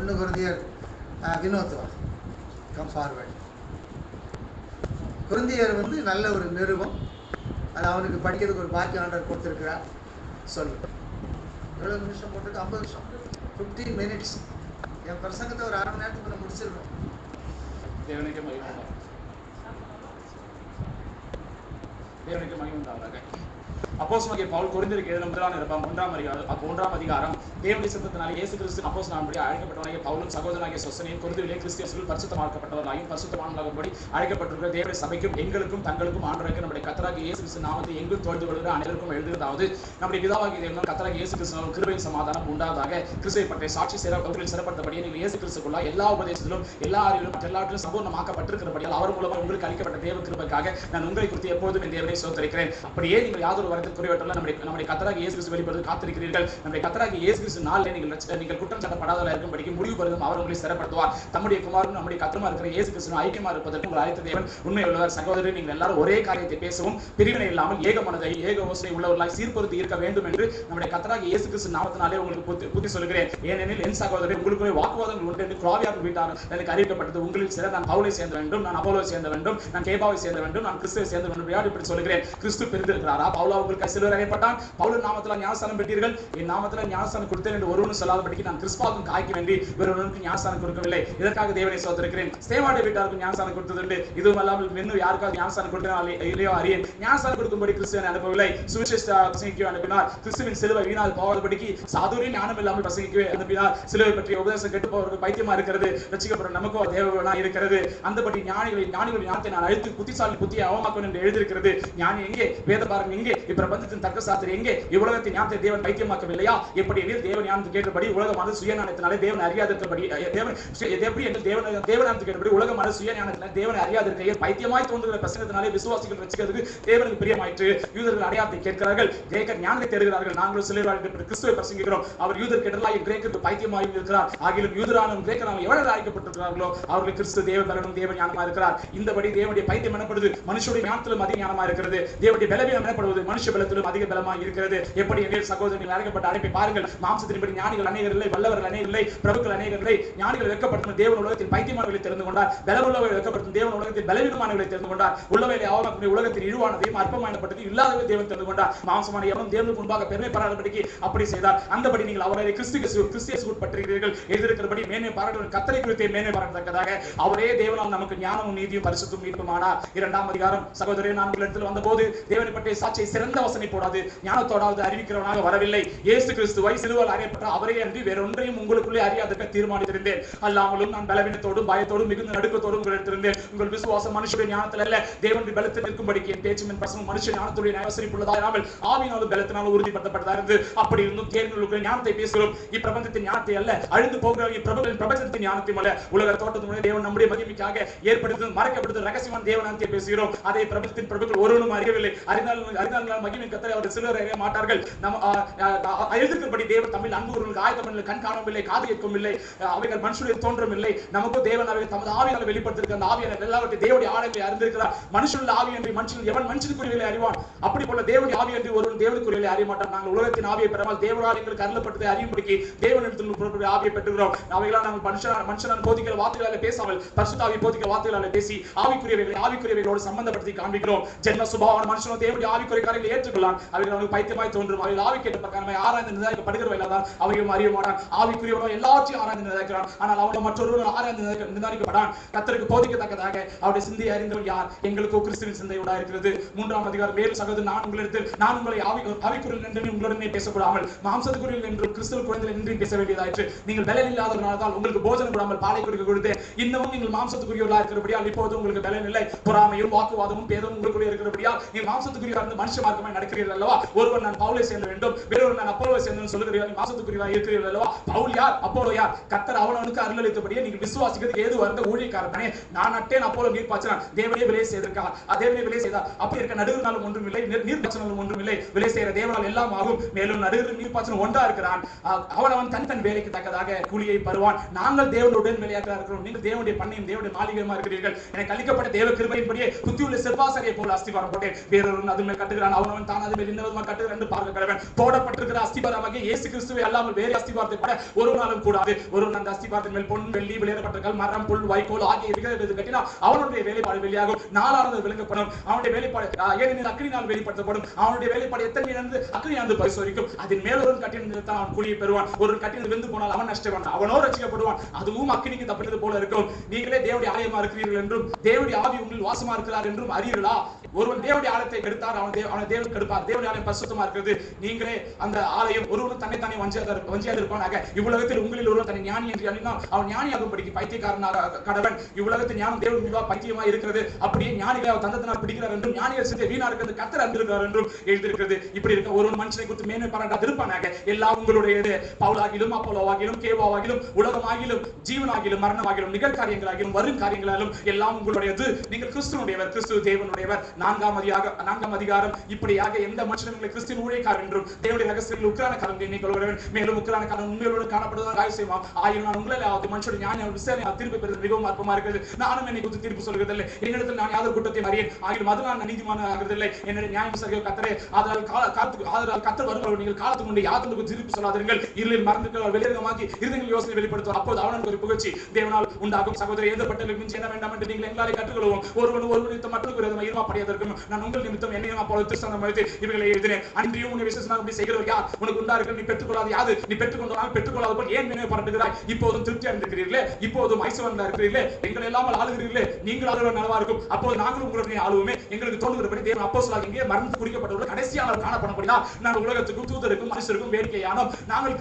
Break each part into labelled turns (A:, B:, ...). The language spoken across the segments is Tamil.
A: 1 கொரிந்தியர் வினோத் கம் ஃபார்வர்ட். கொரிந்தியர் நல்ல ஒரு நிருபம். அது அவனுக்கு படிக்கிறதுக்கு ஒரு பாக்கியம் ஆண்டவர் கொடுத்துருக்கிறார். சொல்லு எவ்வளோ நிமிஷம் போட்டுருக்கு? 50 நிமிஷம், 15 minutes. என் பிரசங்கத்தை ஒரு 1/2 மணி நேரத்துக்கு முடிச்சிருக்கோம்.
B: தேவனுக்கு மகிமை உண்டாவதாக. அப்போஸ்தலனாகிய பவுல் கொரிந்தியருக்கு எழுதின 1ஆம் அதிகாரம் தேவனுடைய சித்தத்தினாலே இயேசு கிறிஸ்து அப்போஸ்தலனாகும்படி அழைக்கப்பட்டவனாகிய பவுலும் சகோதரனாகிய சொஸ்தெனேயும் கொரிந்தியிலே கிறிஸ்துவுக்குள் பரிசுத்தமாக்கப்பட்டவர்களாயும் பரிசுத்தவான்களாகும்படி அழைக்கப்பட்டிருக்கிற தேவனுடைய சபைக்கும் எங்களுக்கும் தங்களுக்கும் ஆண்டவராகிய நம்முடைய கர்த்தராகிய இயேசு கிறிஸ்து நாமத்தை எங்கும் தோழ்ந்து கொள்கிற அனைவருக்கும் எழுதுவதாவது, நம்முடைய பிதாவாகிய தேவன் கர்த்தராகிய இயேசு கிறிஸ்துவின் கிருபையும் சமாதானம் உண்டாவதாக. கிறிஸ்துவை பற்றிய சாட்சி சிறப்படுத்தபடியே நீங்கள் இயேசு கிறிஸ்துக்குள்ள எல்லா உபதேசத்திலும் எல்லா அறிவிலும் எல்லாவற்றிலும் சம்பூர்ணமாக்கப்பட்டிருக்கிறபடியால் அவர் மூலமாக உங்களுக்கு அளிக்கப்பட்ட தேவ கிருபைக்காக நான் உங்களை குறித்து எப்போதும் என் தேவனை சோதரிக்கிறேன். அப்படியே நீங்கள் யாதொரு வரத்தில் குறைவற்றல்ல நம்முடைய கர்த்தராகிய இயேசு கிறிஸ்து வெளிப்படுவது காத்திருக்கிறீர்கள். நம்முடைய கர்த்தராகிய இயேசு கிறிஸ்து நாளிலே நீங்கள் குற்றம் சாட்டப்படாதவர்களாக இருக்கும்படிக்கு முடிவு பெறும் அவர் உங்களை சிறப்படுத்துவார். தம்முடைய குமாரனும் நம்முடைய கர்த்தருமா இருக்கிற இயேசு கிறிஸ்து ஐக்கியமா இருப்பதற்கு உங்கள் அழைத்த தேவன் உண்மை உள்ளவர். சகோதரர், நீங்கள் எல்லாரும் ஒரே காரியத்தை பேசவும் பிரிவினை இல்லாமல் ஏக மனதை ஏக யோசனை உள்ளவர்களாய் சீர்பொருத்தி இருக்க வேண்டும் என்று நம்முடைய கர்த்தராகிய இயேசு கிறிஸ்து நாமத்தினாலே உங்களுக்கு புத்தி சொல்கிறேன். ஏனெனில் என் சகோதரர், உங்களுக்குள்ளே வாக்குவாதங்கள் உண்டு என்று குராவியார் வீட்டார் எனக்கு அறிவிக்கப்பட்டது. உங்களில் சிலர் நான் பவுலை சேர்ந்த வேண்டும், நான் அப்போலோவை சேர்ந்த வேண்டும், நான் கேபாவை சேர்ந்த வேண்டும், நான் கிறிஸ்துவை சேர்ந்த வேண்டும் இப்படி சொல்கிறேன். கிறிஸ்து பிரிந்திருக்கிறாரா? பவுலா உங்களுக்கு சிலுவையில் அறையப்பட்டான், பவுல் நாமத்தில் ஞானஸ்நானம் பெற்றீர்கள், என் நாமத்தில் ஞானஸ்நானம் கொடுத்தேன் என்று ஒருவனும் சொல்லாதபடிக்கு நான் கிறிஸ்துவுக்கும் காய்க்க வேண்டி வேறொருவனுக்கு ஞானஸ்நானம் கொடுக்கவில்லை. இதற்காக தேவனை சோதரிக்கிறேன். ஸ்தேவானுடைய வீட்டாருக்கு ஞானஸ்நானம் கொடுத்ததுண்டு, இதுவும் அல்லாமல் இன்னும் யாருக்காவது ஞானஸ்நானம் கொடுத்தேன் இல்லையோ அறியேன். ஞானஸ்நானம் கொடுக்கும்படி கிறிஸ்துவை அனுப்பவில்லை, சுவிசேஷத்தை பிரசங்கிக்க அனுப்பினார். கிறிஸ்துவின் சிலுவை வீணால் போகாதபடிக்கு சாதுரிய ஞானம் இல்லாமல் பிரசங்கிக்கவே அனுப்பினார். சிலுவை பற்றிய உபதேசம் கெட்டு போவதற்கு பைத்தியமா இருக்கிறது, ரட்சிக்கப்பட நமக்கோ தேவனா இருக்கிறது. அந்தபடி ஞானிகளின் ஞானத்தை நான் அழித்து புத்திசாலி புத்தியை அவமாக்கும் என்று எழுதியிருக்கிறது. ஞானி எங்கே? வேதபாரகம் எங்கே? இப்பிரபஞ்சத்தின் தர்க்க சாஸ்திரம் எங்கே? இவ்வுலகத்தின் ஞானத்தை தேவன் பைத்தியமாக்கவில்லையா? எப்படி எனில் தேவன் ஞானத்துக்கு கேட்டபடி உலகமானது சுயஞானத்தினாலே தேவன் அறியாதிருக்கிறபடி தேவஞானத்துக்கு கேட்டபடி உலகமானது சுயஞானத்தினாலே தேவன் அறியாதிருக்கையில் பைத்தியமாய் தோன்றுகிற பிரசங்கத்தினாலே விசுவாசிகள் ரட்சிக்கிறதுக்கு தேவனுக்கு பிரியமாயிற்று. யூதர்கள் அடையாளத்தை கேட்கிறார்கள், கிரேக்கர் ஞானத்தை தேடுகிறார்கள். நாங்களும் சிலர் கிறிஸ்துவை பிரசங்கிக்கிறோம். அவர் யூதர் கேட்டலாய் கிரேக்கருக்கு பைத்தியமாய் இருக்கிறார். ஆகிலும் யூதரானும் கிரேக்கராலும் எவ்வளவு அழைக்கப்பட்டிருக்கிறார்களோ அவர்களுக்கு கிறிஸ்து தேவ பலனும் தேவ ஞானமா இருக்கிறார். இந்தபடி தேவனுடைய பைத்தியம் எனப்படுவது மனுஷனுடைய ஞானத்திலும் அதிக ஞானமா இருக்கிறது. தேவனுடைய பலவீனம் எனப்படுவது மனுஷ பலத்திலும் அதிக பலமாக இருக்கிறது. எப்படி எங்கள் சகோதரர்கள் அழைக்கப்பட்ட அழைப்பை பாருங்கள். மாம்சத்தின்படி ஞானிகள் அநேகர் இல்லை, வல்லவர்கள் அநேகர் இல்லை, பிரபுக்கள் அநேகர் இல்லை. ஞானிகள் வெட்கப்படுத்தும் தேவன் உலகத்தில் பைத்தியமானவர்களை தெரிந்து கொண்டார். பலமுள்ளவர்களை வெட்கப்படுத்தும் தேவன் உலகத்தில் பலவீனமானவர்களை தெரிந்து கொண்டார். உள்ளவைகளை அவமாக்கும் உலகத்தில் இழிவானதையும் அற்பமானப்பட்டது இல்லாதவை தேவன் தெரிந்து கொண்டார். மாம்சமான எவனும் தேவனுக்கு முன்பாக பெருமை பாராட்டபடிக்கு அப்படி செய்தார். அந்தபடி நீங்கள் அவரை கிறிஸ்துவுக்கு உட்பட்டிருக்கிறீர்கள். எழுதியிருக்கிறபடி மேன்மை பாராட்டுவன் கர்த்தரை குறித்து மேன்மை பாராட்டத்தக்கதாக அவரே தேவனால் நமக்கு ஞானமும் நீதியும் பரிசுத்தமும் மீட்புமானார். 2ஆம் அதிகாரம். சகோதரரே, நான் உங்களிடத்தில் வந்தபோது தேவனை பற்றிய சாட்சியை சிறந்த வசனை போடாது ஞானத்தோடாவது அறிவிக்கிறவனாக வரவில்லை. இயேசு கிறிஸ்துவை சிலுவையில் அறையப்பட்ட அவரே அன்றி வேறொன்றையும் உங்களுக்குள்ளே அறியாதற்க தீர்மானித்திருந்தேன். அல்லாமலும் நான் பலவீனத்தோடும் பயத்தோடும் மிகுந்த நடுக்கத்தோடும் உங்களிடத்திருந்தேன். உங்கள் விசுவாசம் மனுஷனுடைய ஞானத்தில் அல்ல, தேவனுடைய பலத்தில் நிற்கும்படிக்கு என் பேச்சும் என் பிரசங்கம் மனுஷ ஞானத்துடைய நியாயசரிப்புள்ளதாயிராமல் ஆவியினாலும் பலத்தினாலும் உறுதிப்படுத்தப்பட்டதா இருந்து அப்படி இருந்தும் தேவனுடைய ஞானத்தை பேசுகிறோம். இப்பிரபஞ்சத்தின் ஞானத்தை அல்ல, அழிந்து போகிற பிரபஞ்சத்தின் ஞானத்தையும் அல்ல. உலக தோட்டத்தினுடைய தேவன் நம்முடைய மகிமைக்காக ஏற்படுத்தும் மறைக்கப்படுத்தும் ரகசியமான தேவனானத்தை பேசுகிறோம். அதை பிரபஞ்சத்தின் பிரபுக்கள் ஒருவனும் அறியவில்லை. அறிந்தால் மகிமை கர்த்தரை அவர் சிலர் அறிய மாட்டார்கள். எழுதிருக்கிறபடி தேவன் தமிழ் அன்புகளுக்கு ஆயத்தம் கண் காணவில்லை, காது கேட்கவில்லை, அவைகள் மனுஷனுடைய தோன்றும் இல்லை. நமக்கு தேவன் அவை தமது ஆவியால் வெளிப்படுத்திருக்க அந்த ஆவியான எல்லாவற்றையும் தேவனுடைய ஆணைகளை அறிந்திருக்கிறார். மனுஷனுடைய ஆவி என்று மனுஷன் எவன் மனுஷனுக்குரியவர்களை அறிவான்? அப்படி போல தேவனுடைய ஆவி என்று ஒருவன் தேவனுக்குரியவர்களை அறிய மாட்டான். நாங்கள் உலகத்தின் ஆவியை பெறாமல் தேவனால் எங்களுக்கு அருளப்பட்டதை அறியும்படிக்கு தேவனிடத்தில் ஆவியை பெற்றுகிறோம். அவைகளால் நாங்கள் மனுஷனான் போதிக்கிற வார்த்தைகளால் பேசாமல் பரிசுத்த ஆவி போதிக்கிற வார்த்தைகளால் பேசி ஆவிக்குரியவைகளோடு சம்பந்தப்படுத்தி காண்பிக்கிறோம். ஜென்ம சுபாவம் மனுஷனும் தேவனுடைய ஆவிக்குரிய காரியங்களை ஏற்றுக்கொள்ளலாம். அவைகள் அவனுக்கு பைத்தியமாய் தோன்றும். அவைகள் ஆவி கேட்ட பிரகாரமாய் ஆராய்ந்து நிதானிக்கப்படுகிறவைதான் அவையும் அறிய மாட்டான். ஆவிக்குரியவனோ எல்லாவற்றையும் ஆராய்ந்து நிதானிக்கிறான். ஆனால் அவனை மற்றொருவன் ஆராய்ந்து நிதானிக்கப்படான். கர்த்தருக்கு போதிக்கத்தக்கதாக அவருடைய சிந்தையை அறிந்தவன் யார்? எங்களுக்கோ கிறிஸ்துவின் சிந்தை உண்டாயிருக்கிறது. 3ஆம் அதிகாரம். மேலும் சகோதரர், நான் உங்களை ஆவிக்குரியல் என்று உங்களுடனே பேசக்கூடாமல் மாம்சத்துக்குரியல் என்றும் கிறிஸ்துவ குழந்தை என்று பேச வேண்டியதாயிற்று. நீங்கள் பலன் இல்லாதவர்களால் உங்களுக்கு போஜனம் கூடாமல் பாலை குடிக்க கொடுத்தேன். இன்னமும் நீங்கள் மாம்சத்துக்குரியவர்களாக இருக்கிறபடியால் இப்போது உங்களுக்கு பலன் இல்லை. பொறாமையும் வாக்குவாதமும் பேதமும் உங்களுக்குள்ளே இருக்கிறபடியால் நீங்கள் மாம்சத்துக்குரியவராக இருந்து மனுஷ மார்க்கமாய் நடக்கிறீர்கள் அல்லவா? ஒருவன் நான் பவுலை சேர்ந்த வேண்டும், வேறொரு நான் அப்போலோவை சேர்ந்தேன் சொல்லுகிறீர்கள். மாம்சத்துக்குரியவராக இருக்கிறீர்கள் அல்லவா? பவுல் யார்? அப்போலோ யார்? கர்த்தர் அவனுக்கு அருளளித்தபடியே நீங்கள் விசுவாசிக்கிறதுக்கு ஏது வருந்த ஊழியக்காரனே. நான் நட்டேன், அப்போலோ நீர் பாய்ச்சினான். தேவனே விலை செய்திருக்கார். தேவனே விலை செய்தார். அப்படி இருக்க நடுவினாலும் ஒன்றும் இல்லை, நீர் பாய்ச்சினாலும் ஒன்றும் இல்லை. விலை செய்கிற தேவனால் எல்லாம் ஆகும். மேலும் நடுவில் நீர் பாய்ச்சின ஒன்றா இருக்கிறான். அவன் தன் வேலைக்கு தக்கதாக கூலியை பருவான். நாங்கள் தேவனுடன் வேலையாட்களாக இருக்கிறோம். நீங்கள் தேவனுடைய பண்ணையும் தேவனுடைய மாளிகையுமா இருக்கிறீர்கள். எனக்கு அளிக்கப்பட்ட தேவ கிருபையின்படியே புத்தியுள்ள செவ்வாசரையை போல அஸ்திபாரம் போட்டேன். வேறொரு அது மேல் கட்டுகிறான், அவனவன் தான் அது மேல் இன்னொரு கட்டுகிறான் என்று பார்க்க கடவன். போடப்பட்டிருக்கிற அஸ்திபாரமாக இயேசு கிறிஸ்து கிறிஸ்துவை அல்லாமல் வேறு அஸ்திபாரத்தை போட ஒருவனாலும் கூடாது. ஒருவன் அந்த அஸ்திபாரத்தின் மேல் பொன் வெள்ளி விளையாடப்பட்ட மரம் புல் வைக்கோல் ஆகிய கட்டினா அவனுடைய வேலைப்பாடு வெளியாகும். நாளானது விளங்கப்படும். அவனுடைய வேலைப்பாடு ஏனெனில் அக்கினியால் வெளிப்படுத்தப்படும். அவனுடைய வேலைப்பாடு எத்தனை இருந்து அக்கினியானது பரிசோதிக்கும். அதன் மேல் ஒரு கட்டினத்தில் அவன் கூலியை பெறுவான். ஒரு கட்டினத்தில் வெந்து போனால் அவன் நஷ்டவான், அவனோ ரட்சிக்கப்படுவான். அதுவும் அக்கினிக்கு தப்பினது போல இருக்கும். நீங்களே தேவனுடைய ஆலயமா இருக்கிறீர்கள் என்றும் தேவனுடைய ஆவி உங்களில் வாசமா இருக்கிறார் என்றும் அறியீர்களா? ஒருவன் தேவனுடைய ஆலயத்தை கெடுத்தார், அவனை தேவன் கெடுப்பார். தேவனுடைய ஆலயம் பரிசுத்தமா இருக்கிறது. நீங்களே அந்த ஆலயம். ஒருவன் தன்னைத்தானே வஞ்சியாக இருப்பானாக. இவ்வுலகத்தில் உங்களில் ஒருவன் தன்னை ஞானி என்று எண்ணினால் அவன் ஞானியாகும்படிக்கு பைத்தியக்காரனாக கடவன். இவ்வுலகத்தில் ஞானம் தேவன் மிக பைத்தியமா இருக்கிறது. அப்படியே ஞானிகளை அவர் தந்தத்தினால் பிடிக்கிறார் என்றும் ஞானிகள் சிந்தை வீணா இருக்கிறது கர்த்தர் அறிந்திருக்கிறார் என்றும் எழுதியிருக்கிறது. இப்படி இருக்க ஒரு மனுஷனை குறித்து மேன்மை பாராட்டாதிருப்பானாக. எல்லாம் உங்களுடையது. பவுலாகிலும் அப்போலோவாகிலும் கேவாகிலும் உலகமாகிலும் ஜீவனாகிலும் மரணமாகிலும் நிகழ்காரியங்களாகிலும் வரும் காரியங்களாலும் எல்லாம் உங்களுடையது. நீங்கள் கிறிஸ்துவனுடையவர், கிறிஸ்து தேவனுடையவர். 4ஆம் அதிகாரம் இப்படியாக எந்த மனுஷனும் கிறிஸ்துவின் ஊழியக்காரர் என்றும் தேவனுடைய ரகசியத்தில் உக்கிரான காரணம் எண்ணிக்கொள்கிறவன். மேலும் உக்கிரான காரணம் உண்மையோடு காணப்படுவதாக ஆயுசேமா. ஆயிரம் நான் உங்களால் மனுஷனுடைய ஞான விசாரணை திருப்பி பெறுவது மிகவும் அற்பமா இருக்கிறது. நானும் என்னை குறித்து தீர்ப்பு சொல்கிறதில்லை. என்னிடத்தில் நான் யாதொரு குற்றத்தையும் அறியேன். ஆகிலும் அது நான் நீதிமான ஆகிறதில்லை. என்னுடைய நியாயம் விசாரிக்க கர்த்தரே. ஆதலால் கர்த்தர் வருகிறவர் நீங்கள் காலத்துக்கு முன்னே யாதொரு தீர்ப்பு சொல்லாதீர்கள். இருளில் மறந்திருக்கிறவர் வெளியரங்கமாக்கி இருதயங்களில் யோசனை வெளிப்படுத்துவார். அப்போது அவனுக்கு ஒரு புகழ்ச்சி தேவனால் உண்டாகும். சகோதரர் எழுதப்பட்டவர்களுக்கு மிஞ்சி என்ன வேண்டாம் என்று நீங்கள் எங்களாலே கற்றுக்கொள்வோம். ஒருவன் நிமித்தம் மற்றொரு விரோதமாக இருமாப்படையதற்கும் நான் உங்கள் நிமித்தம் என்னையும் அப்போது திருச்சந்தம் வைத்து இவைகளை எழுதினேன். அன்றியும் உன்னை விசேஷமாக அப்படி செய்கிறவர் யார்? உனக்கு உண்டார்கள். நீ பெற்றுக்கொள்ளாது யாது? நீ பெற்றுக்கொண்டால் பெற்றுக்கொள்ளாத போல் ஏன் மேலே பரண்டுகிறாய்? இப்போதும் திருப்தி அடைந்திருக்கிறீர்களே, இப்போதும் ஐஸ்வர்யா இருக்கிறீர்களே, எங்களை எல்லாம் ஆளுகிறீர்களே. நீங்கள் ஆளுவர் நலவா இருக்கும். அப்போது நாங்களும் உங்களுடைய ஆளுவோமே. எங்களுக்கு தோன்றுகிறபடி தேவன் அப்போஸ்தலராகிய இங்கே மரணத்து குறிக்கப்பட்டவர்கள் கடைசியாக காணப்படப்படினால் நாங்கள் உலகத்துக்கும் தூதருக்கும் மனுஷருக்கும் வேடிக்கையானோம். நாங்கள்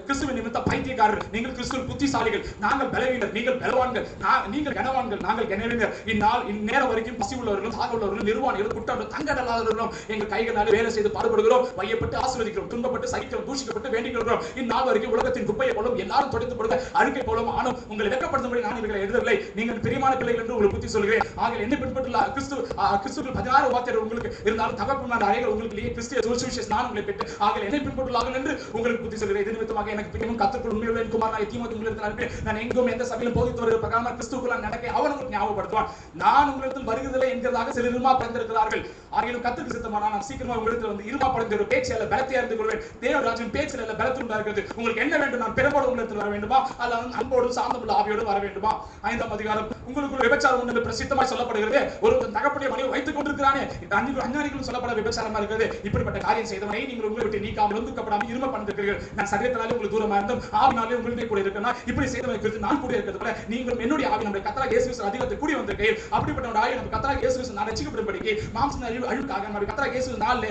B: கிறிஸ்துவின் நிமித்தம் பைத்தியக்காரர், நீங்கள் கிறிஸ்துவின் புத்திசாலிகள். நாங்கள் பலவீனர், நீங்கள் பலவான்கள். நீங்கள் கனவான்கள், நாங்கள் கனவீனர். இந்நேரம் வரைக்கும் பசி உள்ளவர்களும் சாக உள்ளவர்களும் நிர்வாணிகளும் குற்றம் தங்கடலாதவர்களும் எங்கள் கைகளால் வேலை செய்து பாடுபடுகிறோம். வையப்பட்டு ஆசீர்வதிக்கிறோம், துன்பப்பட்டு சகிக்கிறோம், தூஷிக்கப்பட்டு வேண்டிக் கொள்கிறோம். இந்நாள் வரைக்கும் உலகத்தின் குப்பையை போலும் எல்லாரும் தொடர்ந்து படுத்த அழுக்கை போலும் ஆனும் உங்களை வெட்கப்படுத்தும்படி நான் இவர்களை எழுதவில்லை. நீங்கள் பிரியமான பிள்ளைகள் என்று உங்களுக்கு புத்தி சொல்கிறேன். ஆகிய என்னை பின்பற்றுள்ள கிறிஸ்துவில் 16 வார்த்தைகள் உங்களுக்கு இருந்தாலும் தகப்பனான அறைகள் உங்களுக்கு கிறிஸ்திய சுவிசேஷ நான் உங்களை பெற்று ஆகிய என்னை பின்பற்றுள்ளார்கள் என்று உங்களுக்கு புத்தி சொல்கிறேன். இது நிமித்தமாக எனக்கு பிரியமும் கர்த்தருக்குள் உண்மையுள்ள என் குமாரனாகிய தீமோத்தேயுவை உங்களிடத்தில் அனுப்பி நான் எங்கும் எந்த சபையிலும் போதித்து வருகிற பிரகாரமாக கிறிஸ்துவுக்குள் நடக்க அவன் உங்களுக்கு ஞாபகப்படுத்துவான். நான் உங்களிடத்தில் வருகிறதில்லை என்கிறதாக சிலர் இருமாப்படைந்திருக்கிறார்கள். ஆகியும் கர்த்தருக்கு சித்தமானால் நான் சீக்கிரமாக உங்களிடத்தில் வந்து இருமாப்படைந்த ஒரு பேச்சில் பலத்தை அறிந்து கொள்வேன். தேவராஜின் பேச்சில் பலத்து உண்டாகிறது. உங்களுக்கு என்ன வேண்டும்? நான் பிறப்போடு உங்களிடத்தில் வர வேண்டுமா அல்லது அன்போடும் சாந்தமுள்ள ஆவியோடு வர வேண்டுமா? 5ஆம் அதிகாரம் உங்களுக்கு விபச்சாரம் உண்டு என்று பிரசித்தமாய் சொல்லப்படுகிறது. ஒரு தகப்பனுடைய மனைவி வைத்துக் கொண்டிருக்கிறானே, அஞ்ஞானிகளும் சொல்லப்பட விபச்சாரமா இருக்கிறது. இப்படிப்பட்ட காரியம் செய்தவனை நீங்கள் உங்களை விட்டு நீக்காமல் ஒதுக்கப்படாமல் இரும பண்ணிருக்கிறீர்கள். நான் சரீரத்தினாலே உங்களுக்கு தூரமா இருந்தும் ஆவினாலே உங்களுடைய கூட இருக்கிறேன். இப்படி செய்தவனை குறித்து நான் கூட இருக்கிறது போல நீங்கள் என்னுடைய ஆவி நம்முடைய கர்த்தராகிய இயேசு கிறிஸ்து அதிகத்தை கூடி வந்திருக்கையில் அப்படிப்பட்ட ஒரு ஆவி நம்ம கர்த்தராகிய இயேசு கிறிஸ்து நான் ரட்சிக்கப்படும்படிக்கு மாம்ச அழுக்காக நம்முடைய கர்த்தராகிய இயேசு நாளிலே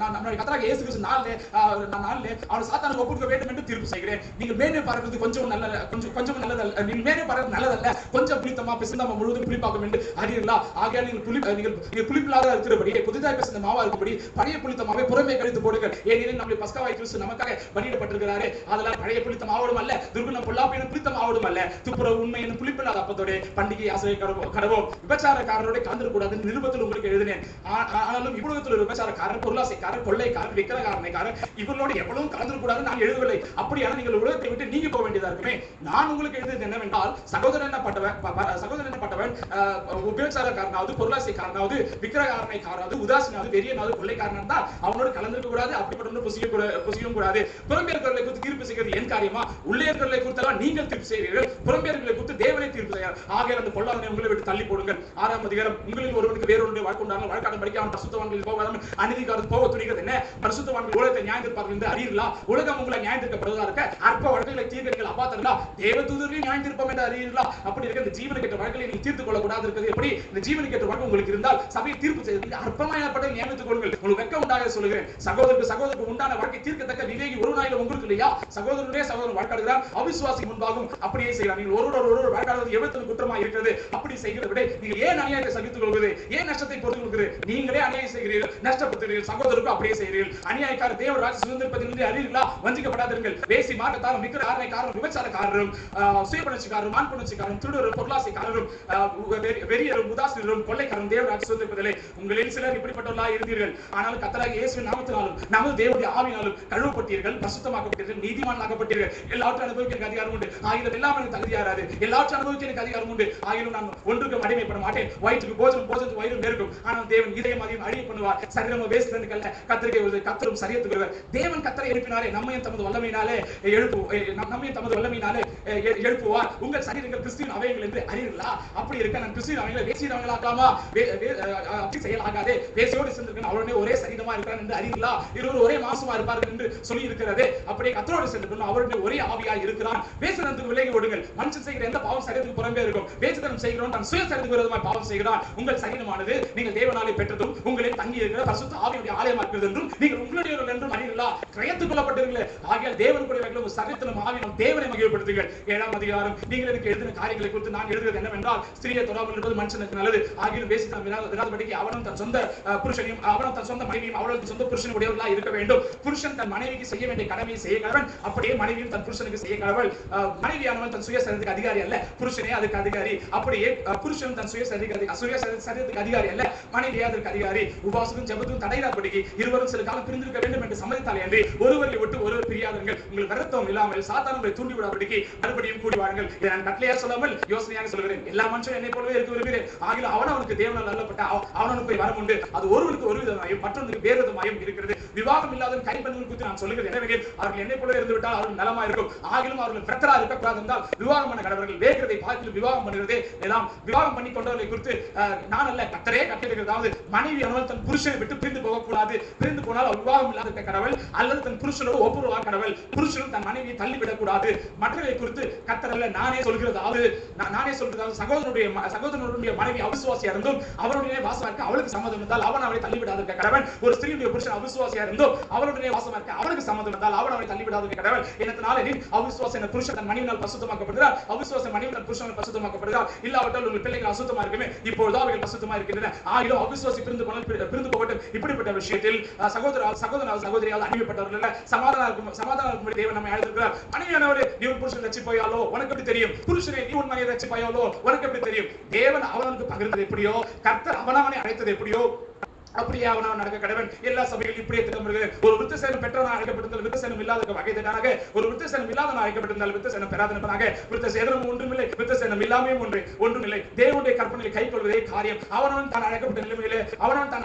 B: நம்முடைய கர்த்தராகிய இயேசு கிறிஸ்து நாளிலே அவன் சாத்தானுக்கு ஒப்புக்க வேண்டும் என்று தீர்ப்பு செய்கிறேன். நீங்கள் மேலே பார்க்கிறது கொஞ்சம் நல்ல கொஞ்சம் நல்லதல்ல. நீங்கள் மேலே பார்க்கிறது நல்லதல்ல. கொஞ்சம் புளித்தமா பிசைந்தமா முழுவதும் புளிப்பாக்கும் என்று அறியீர்களா? ஆகையால் நீங்கள் புளிப்பில்லாத இருக்கிறபடி புதிதாக பிசைந்த மாவா இருக்கும்படி பழைய புளித்தமாவை புறமே கழித்து போடுங்கள். ஏனெனில் நம்முடைய பஸ்காவாய் கிறிஸ்து நமக்காக பலியிடப்பட்டிருக்கிறாரே. அதனால் பழைய புளித்த மாவோடும் அல்ல, துர்குணம் பொல்லாப்பு எனும் புளித்த மாவோடும் அல்ல, துப்புரவு உண்மை எனும் புளிப்பில்லாத அப்பத்தோட பண்டிகை ஆசிரியை கடவோம். விபச்சாரக்காரரோட கலந்துக்கூடாது நிருபத்தில் உங்களுக்கு எழுதினேன். ஆனாலும் இவ்வுலகத்தில் விபச்சாரக்காரர், பொருளாசைக்காரர், கொள்ளைக்காரர், விக்கிரகாரனைக்காரர் இவர்களோடு எவ்வளவு கலந்துக்கூடாது நான் எழுதவில்லை. அப்படியான நீங்கள் உலகத்தை விட்டு நீங்க போக வேண்டியதா இருக்குமே. நான் உங்களுக்கு எழுதியது என்னவென்றால் சகோதரன் என்னப்பட்டவன் விபச்சாரக்காரனாவது, பொருளாசைக்காரனாவது, விக்கிரகாரனைக்காராவது, உதாசீனாவது, வெறியனாவது, கொள்ளைக்காரன் தான் அவனோடு கலந்துக்க கூடாது. அப்படிப்பட்ட புசியும் கூடாது. புறம்பேர்களை குறித்து தீர்ப்பு செய்கிறது என் காரியமா? உள்ளேயர்களை குறித்தெல்லாம் நீங்கள் தீர்ப்பு செய்கிறீர்கள். புறம்பேர்களை குறித்து தேவனை தீர்ப்பு செய்கிறார். ஆகையால் அந்த பொல்லாதனை உங்களை விட்டு தள்ளி போடுங்கள். 6ஆம் அதிகாரம் உங்களில் ஒருவனுக்கு வேறொன்று வழக்குண்டார்கள். வழக்காடும் படிக்க அவன் பரிசுத்தவான்களில் போகாமல் அநீதிக்காரர் போக துணிகிறது என்ன? பரிசுத்தவான்கள் உலகத்தை நியாயந்திருப்பார்கள் என்று அறியீர்களா? உலகம் உங்களை நியாயந்திருக்கப்படுவதா இருக்க அற்ப வழக்குகளை தீர்க்கிறீர்கள். அப்பாத்தீர்களா? தேவதூதர்களையும் நியாயந்திருப்போம் என்று அறியீர்களா? அப்படி இருக்க இந்த ஜீவனுக்கு ஏற்ற வழக்குகளை நீங்கள் தீர்த்து கொள்ளக்கூடாது இருக்கிறது எப்படி? இந்த ஜீவனுக்கு ஏற்ற வழக்கு உங்களுக்கு இருந்தால் சபையை தீர்ப்பு செய்து அற்பமாயப்பட்ட நியமித்துக் கொள்ளுங்கள். உங்களுக்கு வெட்கம் உண்டாக சொல்லுகிறேன். சகோதரருக்கு உண்டான வழக்கை தீர்க்கத்தக்க விவேகி ஒரு நாளில் உங்களுக்கு இல்லையா? சகோதரனே சகோதரன் வழக்காடுகிறார், அவிசுவாசி முன்பாகவும் அப்படியே செய்கிறார். நீங்கள் ஒருவர் வழக்காடுவது எவ்வளவு குற்றமாக இருக்கிறது? அப்படி செய்கிறத விட நீங்கள் ஏன் அநியாயத்தை சகித்துக் கொள்வது? ஏன் நஷ்டத்தை பொறுத்துக் கொள்கிறது? நீங்களே அநியாயம் செய்கிறீர்கள், நஷ்டப்படுத்துகிறீர்கள். சகோதரருக்கு அப்படியே செய்கிறீர்கள். அநியாயக்கார தேவராஜ் சுதந்திரப்பதிலிருந்து அறியீர்களா? வஞ்சிக்கப்படாதீர்கள். வேசி மாட்டத்தாரும் விக்கிரகாரனைக்காரரும் விபச்சாரக்காரரும் சுயபுணர்ச்சிக்காரரும் ஆண்புணர்ச்சிக்காரரும் திருடரும் பொருளாசைக்காரரும் வெறியரும் உதாசீனரும் கொள்ளைக்காரரும் தேவராட்சி சுதந்திரப்பதில்லை. உங்களில் சிலர் இப்படிப்பட்டவர்களாக இருந்தீர்கள். ஆனால் கர்த்தராகிய இயேசுவின் நாமத்தினாலும் நமது தேவனுடைய ஆவியினாலும் கழுவப்பட்டீர்கள், பரிசுத்தமாக்கப்பட்டீர்கள், நீதிமானாக்கப்பட்டீர்கள். எல்லாவற்றையும் அனுபவிக்க எனக்கு அதிகாரம் உண்டு. ஆகிலும் எல்லாம் எனக்கு தகுதியாராது. எல்லாவற்றையும் அனுபவிக்க எனக்கு அதிகாரம் உண்டு. ஆகிலும் நான் ஒன்றுக்கும் அடிமைப்பட மாட்டேன். வயிற்றுக்கு போஜனம் வயிறு இருக்கும். ஆனால் தேவன் இதயம் அதையும் அழிய பண்ணுவார். சரீரம் வேஸ்ட் கல்ல கத்திரிக்கை கத்தரும் சரியத்துக்கு தேவன் கத்தரை எழுப்பினாரே நம்மையும் தமது வல்லமையினாலே எழுப்புவார். உங்கள் சரீரங்கள் கிறிஸ்துவின் அவயங்கள் என்று அறியீர்களா? அப்படி இருக்க நான் கிறிஸ்துவின் அவயங்களை வேசியவங்களாக்கலாமா? அப்படி செயலாகாதே. வேசியோடு சென்றிருக்க அவருடனே ஒரே சரீரமா இருக்கிறான் என்று அறியீர்களா? இருவர் ஒரே மாசமா இருப்பார்கள் என்று சொல்லி இருக்கிறது. அப்படியே கத்தரோடு சென்றிருக்கணும் அவருடைய ஒரே ஆவியாய் இருக்கிறான். வேசித்தனத்துக்கு விலகி ஓடுங்கள். மனுஷன் செய்கிற எந்த பாவம் சரீரத்துக்கு புறம்பே இருக்கும். வேசித்தனம் செய்கிறோம் தன் சுய சரீரத்துக்கு விரோதமாய் பாவம் செய்கிறான். உங்கள் சரீரமானது நீங்கள் தேவனாலே பெற்றதும் உங்களில் தங்கி இருக்கிற பரிசுத்த ஆவியுடைய ஆலயமா இருக்கிறது என்றும் நீங்கள் உங்களுடையவர்கள் என்றும் அறியீர்களா? கிரயத்துக் கொள்ளப்பட்டீர்களே. ஆகையால் தேவனுடைய சரீரத்திலும் ஆவியிலும் தேவனை மகிழ்ப்படுத்துங்கள். 7ஆம் அதிகாரம். நீங்கள் எனக்கு எழுதின காரியங்களை குறித்து நான் எழுதுவது என்னவென்றால், ஸ்திரியை தொடாமல் இருப்பது மனுஷனுக்கு நல்லது. ஆகிலும் வேசித்தனம் விடாதபடிக்கு அவனும் தன் சொந்த புருஷனையும் அவனும் தன் சொந்த மனைவியும் அவளுக்கு சொந்த புருஷன் உடையவர்களாக இருக்க வேண்டும். புருஷன் தன் மனைவிக்கு செய்ய வேண்டிய கடமையை செய்ய கடவன். அப்படியே மனைவியும் தன் புருஷனுக்கு செய்ய கடவள். மனைவியானவன் தன் சுய சரீரத்துக்கு அதிகாரி அல்ல, புருஷனே அதுக்கு அதிகாரி. அப்படியே புருஷன் தன் சுய சரீரத்துக்கு அதிகாரி அல்ல, மனைவியே அதற்கு அதிகாரி. உபாசமும் ஜெபத்தும் தடையிடாதபடிக்கு இருவரும் சில காலம் பிரிந்திருக்க வேண்டும் என்று சம்மதித்தால் என்று ஒருவரை விட்டு ஒருவர் பிரியாதீர்கள். உங்கள் வருத்தம் இல்லாமல் சாத்தானை உங்களை தூண்டி விடாதபடிக்கு மறுபடியும் கூடி வாருங்கள். இதை நான் கட்டளையா சொல்லாமல் யோசனையாக சொல்கிறேன். எல்லா மனுஷனும் என்னை போலவே இருக்க விரும்புகிறேன். ஆகிலும் அவனுக்கு தேவனால் நல்லப்பட்ட அவனுக்கு போய் வரம் உண்டு. அது ஒருவருக்கு ஒரு விதமாயும் மற்றொன்றுக்கு வேறு விதமாயும் இருக்கிறது. விவாகம் இல்லாத கைப்பெண்கள் குறித்து நான் சொல்லுகிறது என்னவெனில், அவர்கள் என்னை போல இருந்து விட்டால் அவர்கள் நலமா இருக்கும். ஆகிலும் அவர்கள் பிரத்தரா இருக்கக்கூடாது என்றால் விவாகம் பண்ண கடவர்கள் வேகிறதை பார்த்து விவாகம் பண்ணுகிறதே எல்லாம். விவாகம் பண்ணி கொண்டவர்களை குறித்து நான் அல்ல கர்த்தரே கட்டளையிடுகிறது. மனைவி அவள் தன் புருஷனை விட்டு பிரிந்து போகக்கூடாது. பிரிந்து போனால் அவள் விவாகம் இல்லாத கடவுள் அல்லது தன் புருஷனோடு ஒப்புரவா கடவுள். புருஷனும் தன் மனைவியை தள்ளிவிடக் கூடாது. மற்றவர்களை குறித்து கர்த்தர் அல்ல நானே சொல்கிறதாவது சகோதரனுடைய மனைவி அவிசுவாசியா இருந்தும் அவருடைய வாசமா இருக்க அவளுக்கு சம்மதம் இருந்தால் அவன் அவளை தள்ளிவிடாத கடவன். ஒரு ஸ்திரீயுடைய புருஷன் அவிசுவாசியா இருந்தும் அவருடைய வாசமா இருக்க அவனுக்கு சம்மதம் இருந்தால் அவன் அவளை தள்ளிவிடாத கடவன். என்னத்தினால அவிசுவாச புருஷன் தன் மனைவியால் பரிசுத்தமாக்கப்படுகிறார், அவிசுவாச மனைவி தன் புருஷனால் பரிசுத்தமாக்கப்படுகிறார். இல்லாவிட்டால் உங்கள் பிள்ளைகள் அசுத்தமா இருக்குமே, இப்பொழுது அவைகள் பரிசுத்தமா இருக்கின்றன. ஆகிலும் அவிசுவாசி பிரிந்து போகட்டும். இப்படிப்பட்ட விஷயத்தில் சகோதரியால் அடிமைப்பட்டவர்கள் சமாதானம் தேவன் நம்மை அழைத்திருக்கிறார். மனைவியானவரே நீ உன் புருஷன் ரட்சிப்பாயாலோ உனக்கு எப்படி தெரியும்? புருஷனே நீ உன் மனைவி ரட்சிப்பாயாலோ உனக்கு எப்படி தெரியும்? தேவன் அவனுக்கு பகிர்ந்தது எப்படியோ, கர்த்தர் அவனவனை அழைத்தது எப்படியோ அப்படியே அவன் நடக்க கடவன். எல்லா சபைகளிலும் இப்படியே திட்டமிடுகிறது. ஒரு விருத்தசேனம் பெற்றவன் அழைக்கப்பட்டிருந்தால் விருத்தசேனம் இல்லாத வகைதனாக, ஒரு விருத்தசேனம் இல்லாதவன் அழைக்கப்பட்டிருந்தால் விருத்தசேனம் பெறாதவனாக. விருத்தசேனம் ஒன்றுமில்லை, விருத்தசேனம் இல்லாமையும் ஒன்றுமில்லை. தேவனுடைய கற்பனையை கைக்கொள்வதே காரியம். அவனவன் தான் அழைக்கப்பட்ட நிலைமையிலே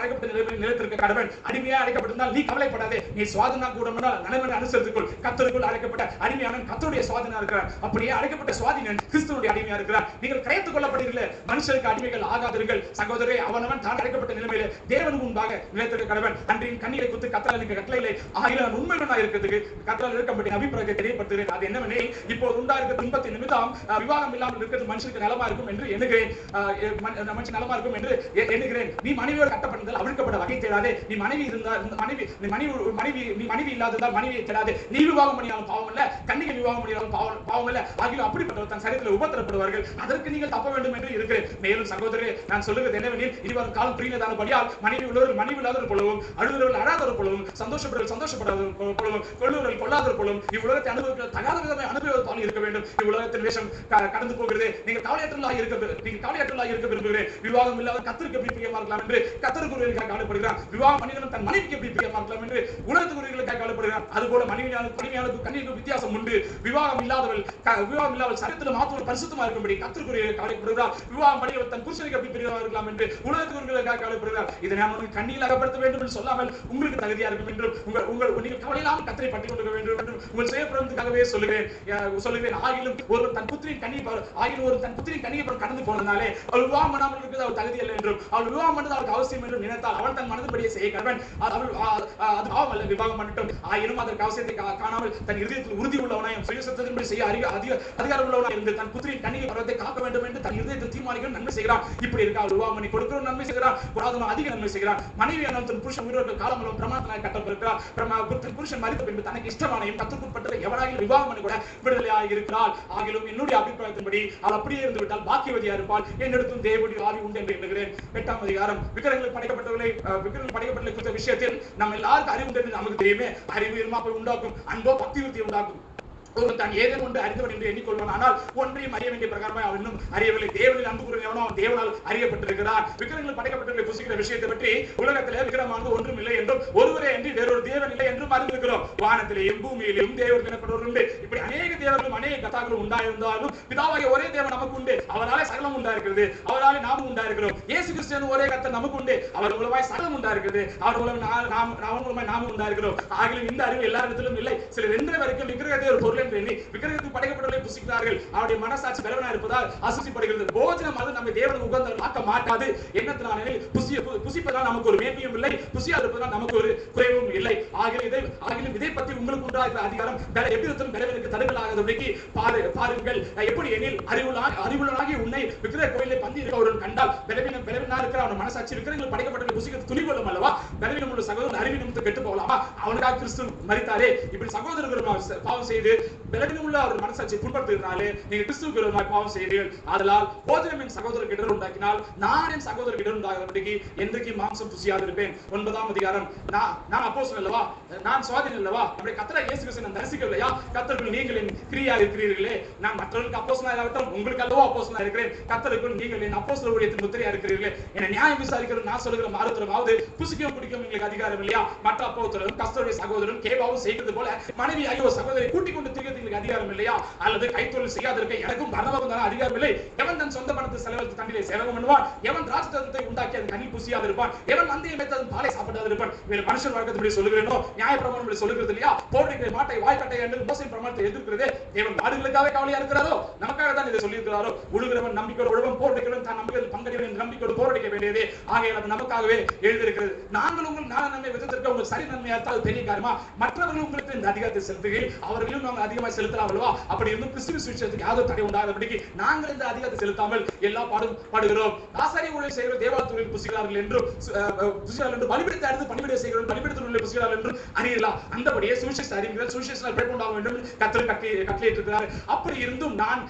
B: நிலைத்திருக்க கடவன். அடிமையா அழைக்கப்பட்டிருந்தால் நீ கவலைப்படாதே. நீ சுவாதனா கூட நலமனை அனுசரித்துக்கொள். கர்த்தருக்குள் அழைக்கப்பட்ட அடிமையான கர்த்தருடைய சுவாதனா இருக்கிறார். அப்படியே அழைக்கப்பட்ட சுவாதினன் கிறிஸ்துவுடைய அடிமையா இருக்கிறார். நீங்கள் கிரயத்துக் கொள்ளப்படுகிறீர்களே, மனுஷருக்கு அடிமைகள் ஆகாதீர்கள். சகோதரரே, அவனவன் தான் அழைக்கப்பட்ட நிலைமையிலே தேவன் முன்பாக நிலைத்திருக்க கடவன். அன்றையின் கண்ணீரை குத்து கர்த்தருக்கு கட்டளையிலே ஆகிலும் உண்மையுடனாக இருக்கிறதுக்கு கர்த்தரால் இருக்கப்பட்ட அபிப்பிராயத்தை தெரியப்படுத்துகிறேன். அது என்னவெனில், இப்போது உண்டாயிருக்க துன்பத்தின் நிமித்தம் விவாகம் இல்லாமல் இருக்கிறது மனுஷனுக்கு நலமா இருக்கும் என்று எண்ணுகிறேன். மனுஷன் நலமா இருக்கும் என்று எண்ணுகிறேன். நீ மனைவியோடு கட்டப்பட்டிருந்தால் அவிழ்க்கப்பட வகை தேடாதே. நீ மனைவி இல்லாததால் மனைவியை தேடாதே. நீ விவாகம் பண்ணினாலும் பாவம் அல்ல, கன்னிகை விவாகம் பண்ணினாலும் பாவம் அல்ல. ஆகிலும் அப்படிப்பட்டவர் தன் சரீரத்தில் உபத்திரப்படுவார்கள். அதற்கு நீங்கள் தப்ப வேண்டும் என்று இருக்கிறேன். மேலும் சகோதரரே, நான் சொல்லுகிறது என்னவெனில், இதுவரை காலம் பிரியதானபடியால் மனைவி உள்ளவர்கள் மனைவி இல்லாதவர் போலவும், அழுகிறவர்கள் அழாதவர் போலவும், சந்தோஷப்படாதவர் போலவும், கொள்ளுவர்கள் கொள்ளாதவர் போலவும், இவ்வுலகத்தை அனுபவிக்கிற தகாத விதமாக அனுபவத்தால் இருக்க வேண்டும். இவ்வுலகத்தின் வேஷம் கடந்து போகிறது. நீங்கள் கவலையற்றவர்களாக இருக்க விரும்புகிறேன். விவாகம் இல்லாத கர்த்தருக்கு எப்படி பிரியமா இருக்கலாம் என்று கர்த்தருக்குரியவர்களுக்காக கவலைப்படுகிறார். விவாகம் பண்ணினவன் தன் மனைவிக்கு எப்படி பிரியமா இருக்கலாம் என்று உலகத்துக்குரியவர்களுக்காக கவலைப்படுகிறார். அதுபோல மனைவியாளுக்கும் கன்னிகைக்கும் வித்தியாசம் உண்டு. விவாகம் இல்லாதவள் சரீரத்தில் மாத்திரம் பரிசுத்தமா இருக்கும்படி கர்த்தருக்குரியவர்கள் கவலைப்படுகிறார். விவாகம் பண்ணினவன் தன் புருஷனுக்கு எப்படி பிரியமா இருக்கலாம் என்று உலகத்துக்குரியவர்களுக்காக கவலைப்படுகிறார். இதை நான் உங்களுக்கு கண்ணியில் அகப்படுத்த வேண்டும் என்று சொல்லாமல் உங்களுக்கு தகுதியா இருக்கும் என்றும் நீங்கள் கவலையில்லாமல் கர்த்தரை பற்றி கொண்டு வேண்டும் என்றும் உங்கள் சுயப்பிரபந்தத்துக்காகவே சொல்லுகிறேன். ஆகிலும் ஒருவர் தன் புத்திரின் கண்ணியை கடந்து போனதாலே அவள் விவாகம் பண்ணாமல் இருக்கிறது அவள் தகுதி அல்ல என்றும், அவள் விவாகம் பண்ணது அவளுக்கு அவசியம் என்றும் நினைத்தால் அவள் தன் மனதுபடியே செய்ய கடவன். அது பாவம் அல்ல, விவாகம் பண்ணட்டும். ஆயினும் அதற்கு அவசியத்தை காணாமல் தன் இதயத்தில் உறுதி உள்ளவனாயும் சுயசத்தத்தின்படி செய்ய அதிகாரம் உள்ளவனாய் இருந்து தன் புத்திரின் கண்ணியை பருவத்தை காக்க வேண்டும் என்று தன் இதயத்தில் தீர்மானிக்க நன்மை செய்கிறான். இப்படி இருக்க அவள் விவாகம் பண்ணி கொடுக்கிற நன்மை செய்கிறான், அதிக நன்மை செய்கிறான். மனைவியான தன் புருஷன் உயிரோடு காலமளவும் பிரமாணத்தினால் கட்டப்பட்டிருக்கிறார். தன் புருஷன் மரித்த பின்பு தனக்கு இஷ்டமானையும் கத்துக்குட்பட்ட எவராகிலும் விவாகம் பண்ணி கூட விடுதலையாக இருக்கிறாள். ஆகிலும் என்னுடைய அபிப்பிராயத்தின்படி அவள் அப்படியே இருந்து விட்டால் பாக்கியவதியா இருப்பாள். என்னிடத்தும் தேவனுடைய ஆவி உண்டு என்று எண்ணுகிறேன். 8ஆம் அதிகாரம். விக்கிரகங்கள் படைக்கப்பட்டவர்களை குறித்த விஷயத்தில் நம்ம எல்லாருக்கும் அறிவு உண்டு என்று நமக்கு தெரியுமே. அறிவு இருமாப்பை உண்டாக்கும், அன்போ பக்தி விருத்தி உண்டாக்கும். ஒருவன் தான் ஏதேனும் ஒன்று அறிந்தவன் என்று எண்ணிக்கொள்வான், ஆனால் ஒன்றையும் அறிய வேண்டிய பிரகாரமாக அவன் இன்னும் அறியவில்லை. தேவனில் அன்பு கூறுகிறவனோ அவன் தேவனால் அறியப்பட்டிருக்கிறான். விக்கிரகங்கள் படைக்கப்பட்டவர்களை புசிக்கிற விஷயத்தை பற்றி உலகத்திலே விக்கிரமானது ஒன்றும் இல்லை என்றும் ஒருவரே என்று வேறொரு தேவன் இல்லை என்றும் அறிந்திருக்கிறோம். வானத்திலேயும் பூமியிலும் தேவர்கள் எனப்படுவர் உண்டு. இப்படி அநேக தேவர்களும் அநேக கர்த்தாக்களும் உண்டாயிருந்தாலும் பிதாவாகிய ஒரே தேவன் நமக்கு உண்டு. அவராலே சகலம் உண்டாயிருக்கிறது, அவராலே நாமும் உண்டாயிருக்கிறோம். இயேசு கிறிஸ்து ஒரே கர்த்தர் நமக்கு உண்டு. அவர் மூலமாய் சகலம் உண்டாயிருக்கிறது, அவர் மூலமாய் நாமும் உண்டாயிருக்கிறோம். ஆகிலும் இந்த அறிவு எல்லாரிடத்திலும் இல்லை. சிலர் எந்த வரைக்கும் விக்கிரகத்தை ஒரு பொருள் என்று எண்ணி விக்கிரகத்துக்கு படைக்கப்பட்டவர்களை புசிக்கிறார்கள். அவருடைய மனசாட்சி பலவனா இருப்பதால் அசுசிப்படுகிறது. போஜனம் அது நம்ம தேவனுக்கு உகந்தது ஆக்க மாட்டாது. என்னத்தினால புசிப்பதால் நமக்கு ஒரு மேன்மையும் இல்லை, புசியாது இருப்பதால் நமக்கு ஒரு குறைவும் இல்லை. ஆகிலும் இதை பற்றி உங்களுக்கு உண்டாகிற அதிகாரம் எவ்விதத்திலும் பலவனுக்கு தடுக்கலாகாதபடிக்கு பாருங்கள். எப்படி எனில் அறிவுள்ளனாகி உன்னை விக்கிரக கோயிலை பந்தி இருக்க ஒருவன் கண்டால் பலவீனா இருக்கிற அவன் மனசாட்சி விக்கிரகங்கள் படைக்கப்பட்டவர்களை புசிக்கிறது துணி கொள்ளும் அல்லவா? பலவீனம் உள்ள சகோதரன் அறிவு நிமித்து கெட்டு போகலாமா? அவனுக்காக கிறிஸ்து மரித்தாரே. இப்படி சகோதரர்கள் பாவம் செய்து பலவீனம் உள்ள அவர் மனசாட்சியை புண்படுத்துகிறனாலே நீங்கள் கிறிஸ்துவுக்கு விரோதமாய் பாவம் செய்கிறீர்கள். ஆதலால் போஜனம் என் சகோதரருக்கு இடர் உண்டாக்கினால் நான் என் சகோதரருக்கு இடர் உண்டாகிறபடிக்கு என்றைக்கு மாம்சம் புசியாது இருப்பேன். 9ஆம் அதிகாரம். நான் அப்போஸ்தலன் அல்லவா, நான் சுவாதீன் அல்லவா? நம்முடைய கர்த்தராகிய இயேசு கிறிஸ்துவை நான் தரிசிக்கவில்லையா? கர்த்தருக்குள் நீங்கள் என் கிரியா இருக்கிறீர்களே. நான் மற்றவர்களுக்கு அப்போஸ்தலனா இல்லாவிட்டால் உங்களுக்கு அல்லவா அப்போஸ்தலனா இருக்கிறேன். கர்த்தருக்குள் நீங்கள் என் அப்போஸ்தல ஊழியத்தின் முத்திரையா இருக்கிறீர்களே. என்னை நியாயம் விசாரிக்கிறது நான் சொல்லுகிற மாறுத்தரமாவது புசிக்கவும் குடிக்கவும் உங்களுக்கு அதிகாரம் இல்லையா? மற்ற அப்போஸ்தலரும் கர்த்தருடைய சகோதரரும் கேபாவும் செய்கிறது போல மனைவி ஐயோ சகோதரி கூட்டிக் கொண்டு திரிகிறதுக்கு அதிகாரம் இல்லையா? அல்லது கைத்தொழில் செய்யாதிருக்க எனக்கும் பரலோகம் தான அதிகாரம் இல்லை? எவன் தன் சொந்த பணத்தை செலவழித்து தண்ணிலே சேவகம் பண்ணுவான்? எவன் திராட்சை உண்டாக்கி அது கண்ணில் புசியாது இருப்பான்? எவன் மந்தையை மேய்த்து அதன் பாலை சாப்பிடாது இருப்பான்? இவன் மனுஷன் வழக்கத்தை சொல்லுகிறேனோ நியாயப்பிரமாணம் சொல்லுகிறது இல்லையா? போடுகிற மாட்டை வாய்க்கட்டை என்று மோசையின் பிரமாணத்தை எதிர்க்கிறதே. தேவன் நாடுகளுக்காக கவலையா இருக்கிறாரோ? நமக்காக தான் இதை சொல்லியிருக்கிறாரோ? உழுகிறவன் நம்பிக்கையோடு உழவன் போராடுகிறவன் தான் நம்பிக்கையில் பங்கடைவன் நம்பிக்கையோடு போராடிக்க வேண்டியதே. ஆகையால் அது நமக்காகவே எழுதியிருக்கிறது. நாங்கள் உங்கள் நாள நன்மை விதத்திற்கு உங்கள் சரி நன்மையால் பெரிய காரியமா? மற்றவர்கள் உங்களுக்கு இந்த அதிகாரத்தை செலுத்துகையில் அவர்களும் நாங்கள் அதிகமாக செலுத்தலாம் அல்லவா? அப்படி இருந்தும் கிறிஸ்துவ சுவிசேஷத்துக்கு யாதோ தடை உண்டாகாதபடிக்கு நாங்கள் இந்த அதிகாரத்தை செலுத்தாமல் எல்லா பாடும் பாடுகிறோம். ஆசாரிய ஊழியர் செய்கிற தேவாலயத்தில் புசிக்கிறார்கள் என்றும் பலிபீடத்தை அடுத்து பலிபீடம் செய்கிறோம், பலிபீடத்தில் புசிக்கிறார்கள் என்று அறியலாம். அந்தபடியே சுவிசேஷ அறிவிகள் சுவிசேஷத்தால் பெற்றுண்டாக வேண்டும் கர்த்தர் கட்டளையிட்டிருக்கிறார். அப்படி இருந்தும் நான்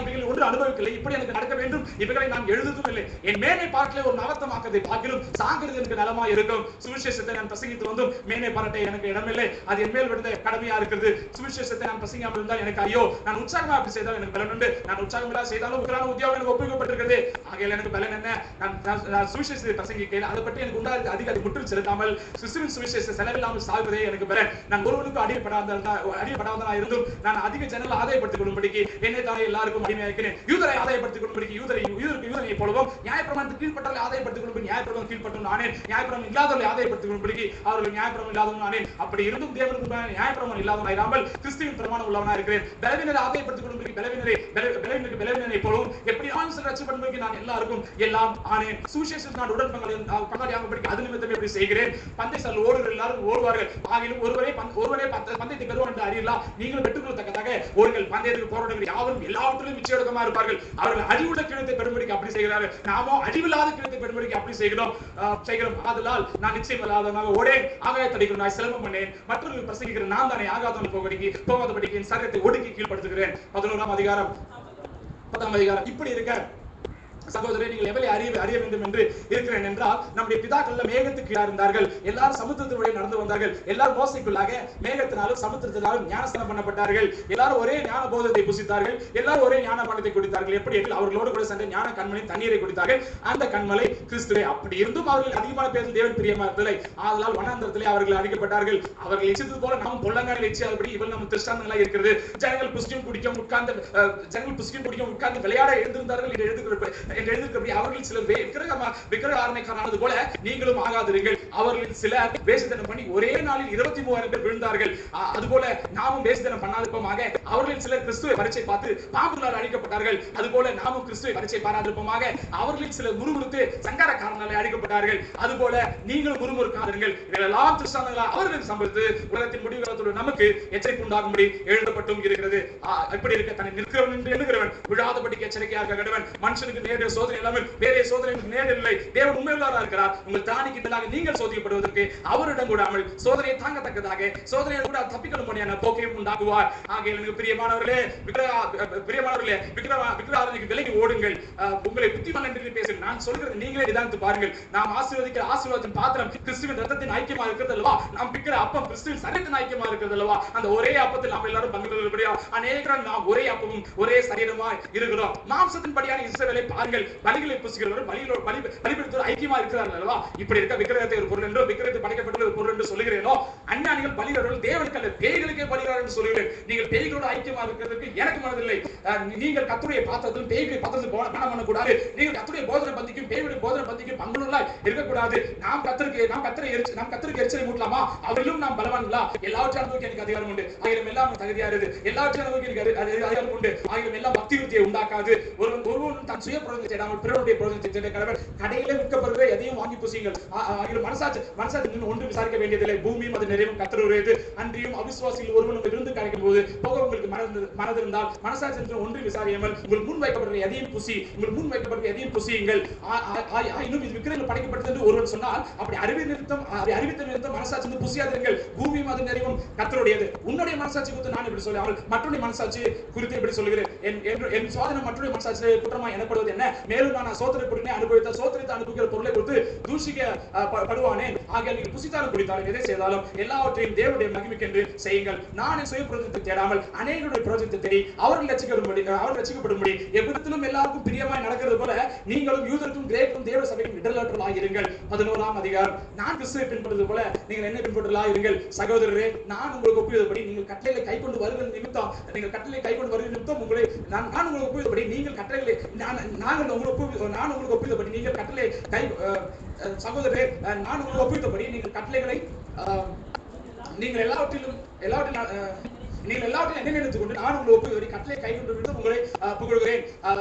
B: இவைகளை ஒன்று அனுபவிக்கவில்லை. இப்படி எனக்கு நடக்க வேண்டும் இவைகளை நான் எழுதுவதும் இல்லை. என் மேனை பார்க்கல ஒரு நவத்தமாக்கதை பார்க்கிறோம் சாங்கிறது எனக்கு நலமா இருக்கும். சுவிசேஷத்தை நான் பிரசங்கித்து வந்தும் மேனை பாராட்ட எனக்கு இடமில்லை. அது என் மேல் விழுந்த கடமையா இருக்கிறது. சுவிசேஷத்தை நான் பிரசங்காமல் இருந்தால் எனக்கு ஐயோ, நான் உற்சாகமா அப்படி செய்தால் எனக்கு பலன் உண்டு. நான் உற்சாகம் இல்லாத செய்தாலும் உங்களான உத்தியோகம் எனக்கு ஒப்புவிக்கப்பட்டிருக்கிறது. ஆகையால் எனக்கு பலன் என்ன? நான் சுவிசேஷத்தை பிரசங்கிக்கிறேன். அதை பற்றி எனக்கு உண்டாக அதிகாரி முற்றில் செலுத்தாமல் கிறிஸ்துவின் சுவிசேஷத்தை செலவில்லாமல் சாகுவதே எனக்கு பலன். நான் ஒருவனுக்கு அடிப்படாதவனா இருந்தும் நான் அதிக ஜனங்களை ஆதாயப்படுத்திக் கொள்ளும்படிக்கு என்னை தானே எல்லாருக்கும் அடிமையாக்கிறேன். யூதரை ஆதாயப்படுத்திக் கொள்ளும்படிக்கு யூதரை போலவும் நியாயப்பிரமாணத்துக்கு கீழ்ப்பட்டவர்களை ஆதாயப்படுத்திக் கொள்ளும்படி நியாயப்பிரமாணம் கீழ்ப்பட்டும் நானே, நியாயப்பிரமாணம் இல்லாதவர்களை ஆதாயப்படுத்திக் கொள்ளும்படிக்கு அவர்கள் நியாயப்பிரமாணம் இல்லாதவன் நானே. அப்படி இருந்தும் தேவனுக்கு நியாயப்பிரமாணம் இல்லாதவன் இராமல் கிறிஸ்துவின் பிரமாணம் உள்ளவனா இருக்கிறேன். பலவீனரை ஆதாயப்படுத்திக் கொள்ளும்படி பலவீனரை போலவும் எப்படி ரட்சிக்கப்படும்படிக்கு நான் எல்லாருக்கும் எல்லாம் ஆனேன். சுவிசேஷத்தில் நான் உடன் பங்காளியாகும்படிக்கு அது நிமித்தமே இப்படி செய்கிறேன். பந்தை சால் ஓடுகிற எல்லாரும் ஓடுவார்கள். ஆகிலும் ஒருவரே பந்தயத்தை பெறுவார் என்று அறியலாம். நீங்களும் பெற்றுக்கொள்ளத்தக்கதாக ஒருங்கள் பந்தயத்துக்கு போராடுகிற யாவரும் எல்லாவற்றிலும் நிச்சயமா இருப்பார்கள். அவர்கள் அறிவுள்ள கிணத்தை பெறும்படிக்கு அப்படி செய்கிறார்கள். நாமோ அறிவில்லாத கிணத்தை பெறும்படிக்கு அப்படி செய்கிறோம். ஆதலால் நான் நிச்சயம் இல்லாதவனாக ஓடேன், ஆகாயத்தை அடிக்கிறேன், நான் சிலம்பம் பண்ணேன், மற்றவர்கள் பிரசங்கிக்கிறேன். நான் தானே ஆகாதவன் போகாதபடிக்கு என் சரீரத்தை ஒடுக்கி கீழ்படுத்துகிறேன். 11ஆம் அதிகாரம் 10ஆம் அதிகாரம். இப்படி இருக்க சகோதரரே, நீங்கள் எவளை அறிய வேண்டும் என்று இருக்கிறேன் என்றால், நம்முடைய பிதாக்கள் மேகத்துக்கு கீழே இருந்தார்கள். எல்லாரும் சமுத்திரத்தின் வழியே நடந்து வந்தார்கள். எல்லாரும் மோசைக்குள்ளாக மேகத்தினாலும் சமுத்திரத்தினாலும் ஞானஸ்நானம் பண்ணப்பட்டார்கள். எல்லாரும் ஒரே ஞான போதத்தை புசித்தார்கள். எல்லாரும் ஒரே ஞான பானத்தை குடித்தார்கள். எப்படி அவர்களோடு கூட சென்ற ஞான கண்மலை தண்ணீரை குடித்தார்கள். அந்த கண்மலை கிறிஸ்துவே. அப்படி இருந்தும் அவர்கள் அதிகமான பேர் தேவன் பிரியமா இருந்ததில்லை. ஆதலால் வனாந்தரத்திலே அவர்கள் அழிக்கப்பட்டார்கள். அவர்கள் இச்சது போல நாம் பொல்லங்கான இச்சையாதபடி இவள் நம்ம திருஷ்டாந்தங்களாக இருக்கிறது. ஜனங்கள் புசிக்கும் குடிக்கும் உட்கார்ந்து விளையாட எழுந்திருந்தார்கள் என்று எழுதியிருக்கிறபடி அவர்கள் சிலர் விக்கிரக ஆராதனைக்காரனானது போல நீங்களும் ஆகாதிருங்கள். அவர்கள் சிலர் வேசித்தனம் பண்ணி ஒரே நாளில் 23,000 பேர் விழுந்தார்கள். அதுபோல நாமும் வேசித்தனம் பண்ணாதிருப்போமாக. அவர்களில் சிலர் கிறிஸ்துவை பரீட்சை பார்த்து பாம்புகளால் அழிக்கப்பட்டார்கள். அதுபோல நாமும் கிறிஸ்துவை பரீட்சை பாராதிருப்போமாக. அவர்களில் சிலர் முறுமுறுத்து சங்காரக்காரனாலே அழிக்கப்பட்டார்கள். அதுபோல நீங்களும் முறுமுறுக்காதீர்கள். இதெல்லாம் திருஷ்டாந்தங்களால் அவர்களுக்கு சம்பவித்து உலகத்தின் முடிவு காலத்தோடு நமக்கு எச்சரிக்கை உண்டாகும்படி எழுதப்பட்டும் இருக்கிறது. இப்படி இருக்க தன்னை நிற்கிறவன் என்று எண்ணுகிறவன் விழாதபடிக்கு எச்சரிக்கையாக கடவன். மனுஷனுக்கு நேரடியாக சோதனை இல்லாமல் வேற சோதனை நேரில்லை. தேவன் உண்மையுள்ளவராக இருக்கிறார். உங்கள் தானிக்கு நீங்கள் சோதிக்கப்படுவதற்கு அவரிடம் கூடாமல் சோதனையை தாங்கத்தக்கதாக சோதனையை கூட தப்பிக்கொள்ளும்படியான போக்கையும் உண்டாக்குவார். ஆகையால் எனக்கு பிரியமானவர்களே, விக்கிரகாராதனைக்கு விலகி ஓடுங்கள். உங்களை புத்திமான் என்று பேசுங்கள். நான் சொல்கிறது நீங்களே நிதானித்து பாருங்கள். நாம் ஆசீர்வதிக்கிற ஆசீர்வாதத்தின் பாத்திரம் கிறிஸ்துவின் ரத்தத்தின் ஐக்கியமா இருக்கிறது அல்லவா? நாம் பிக்கிற அப்பம் கிறிஸ்துவின் சரீரத்தின் ஐக்கியமா இருக்கிறது அல்லவா? அந்த ஒரே அப்பத்தில் நாம் எல்லாரும் பங்கு பெறுகிறபடியா அநேகர் நாம் ஒரே அப்பமும் ஒரே சரீரமாய் இருக்கிறோம். மாம்சத்தின் படியான இஸ்ரவேலை பாருங்கள். பலிகளை புசிக்கிறவர் பலிபீடத்தோடு ஐக்கியமா இருக்கிறார்கள் அல்லவா? இப்படி இருக்க விக்கிரகத்தை ஒரு பொருள் என்றோ விக்கிரகத்தை படைக்கப்பட்ட ஒரு பொருள் என்று சொல்லுகிறேனோ, அஞ்ஞானிகள் பலிகிறவர்கள் தேவனுக்கு அல்ல பேய்களுக்கே பலிகிறார்கள் என்று சொல்லுகிறேன். நீங்கள் பேய்களோடு ஐக்கியமா இருக்கிறதுக்கு எனக்கு மனதில்லை. நீங்கள் கர்த்தருடைய பாத்திரத்தில் பேய்களை பாத்திரத்தில் பணம் பண்ணக்கூடாது. நீங்கள் கர்த்தருடைய போதனை பந்திக்கும் பேய்களுடைய போதனை பந்திக்கும் பங்குள்ளவர்களாய் இருக்கக்கூடாது. நாம் கர்த்தருக்கு எரிச்சலை மூட்டலாமா? அவரிலும் நாம் பலவான்களா? எல்லாவற்றையும் அனுபவிக்க எனக்கு அதிகாரம் உண்டு. ஆயிரம் எல்லாம் தகுதியா இருக்குது. எல்லாவற்றையும் அனுபவிக்க எனக்கு அதிகாரம் உண்டு. ஆயிரம் எல்லாம் பக்தி விருத்தியை உண்டாக்காது. ஒருவன் தன் சுய பிரயோஜனத்தை தேடாமல் பிறருடைய பிரயோஜனத்தை தேட கடவுள். கடையில விற்கப்படுகிற எதையும் வாங்கி புசியுங்கள். மனசாட்சி ஒன்று விசாரிக்க வேண்டியதில்லை. பூமியும் அது நிறைவும் கர்த்தருடையது. அன்றியும் அவிசுவாசிகள் ஒருவனும் இருந்து கிடைக்கும் போது போக உங்களுக்கு மனதிருந்தால் மனசாட்சி ஒன்று விசாரியாமல் உங்கள் முன் வைக்கப்படுகிற எதையும் புசியுங்கள். இன்னும் இது விக்கிரகங்கள் படைக்கப்பட்டது என்று ஒருவன் சொன்னால் அப்படி அறிவித்த நிறுத்தம் மனசாட்சி புசியாதீர்கள். பூமியும் அது நிறைவும் கர்த்தருடையது. உன்னுடைய மனசாட்சி குறித்து நான் இப்படி சொல்ல மற்றொரு மனசாட்சி குறித்து இப்படி சொல்லுகிறேன். என் சோதனை மற்றொரு மனசாட்சி குற்றமா எனப்படுவது என்ன? மேலும் நான் சோதனை அனுபவித்த சோதனை அனுபவிக்கிற பொருளை கொடுத்து தூஷிக்கப்படுவானேன். ஆகிய நீங்கள் புசித்தாலும் குடித்தாலும் எதை செய்தாலும் எல்லாவற்றையும் தேவனுடைய மகிமைக்கென்று செய்யுங்கள். நான் என் சுய பிரயோஜனத்தை தேடாமல் அநேகருடைய பிரயோஜனத்தை தேடி அவர்கள் ரட்சிக்கப்படும்படி எவ்விடத்திலும் எல்லாருக்கும் பிரியமாய் நடக்கிறது போல நீங்களும் யூதருக்கும் கிரேக்கும் தேவ சபைக்கும் இடரலாக இருங்கள். 11ஆம் அதிகாரம். நான் கிறிஸ்துவை பின்பற்றுவது போல நீங்கள் என்ன பின்பற்றலாக இருங்கள். சகோதரரே, நான் உங்களுக்கு ஒப்புவித்தபடி நீங்கள் கட்டளைகளை கைக்கொண்டு வருகிற நிமித்தம் உங்களை நான் உங்களுக்கு ஒப்புவித்தபடி நீங்கள் கட்டளைகளை நான் உங்களுக்கு ஒப்புவித்தபடி நீங்கள் கட்டளை சகோதரரே, நான் உங்களுக்கு ஒப்புவித்தபடி நீங்கள் கட்டளைகளை நீங்கள் எல்லாவற்றிலும் என்ன நினைத்துக் கொண்டு நான் உங்களை ஒப்புவித்தபடி கட்டளை கைக்கொண்டு உங்களை புகழ்கிறேன்.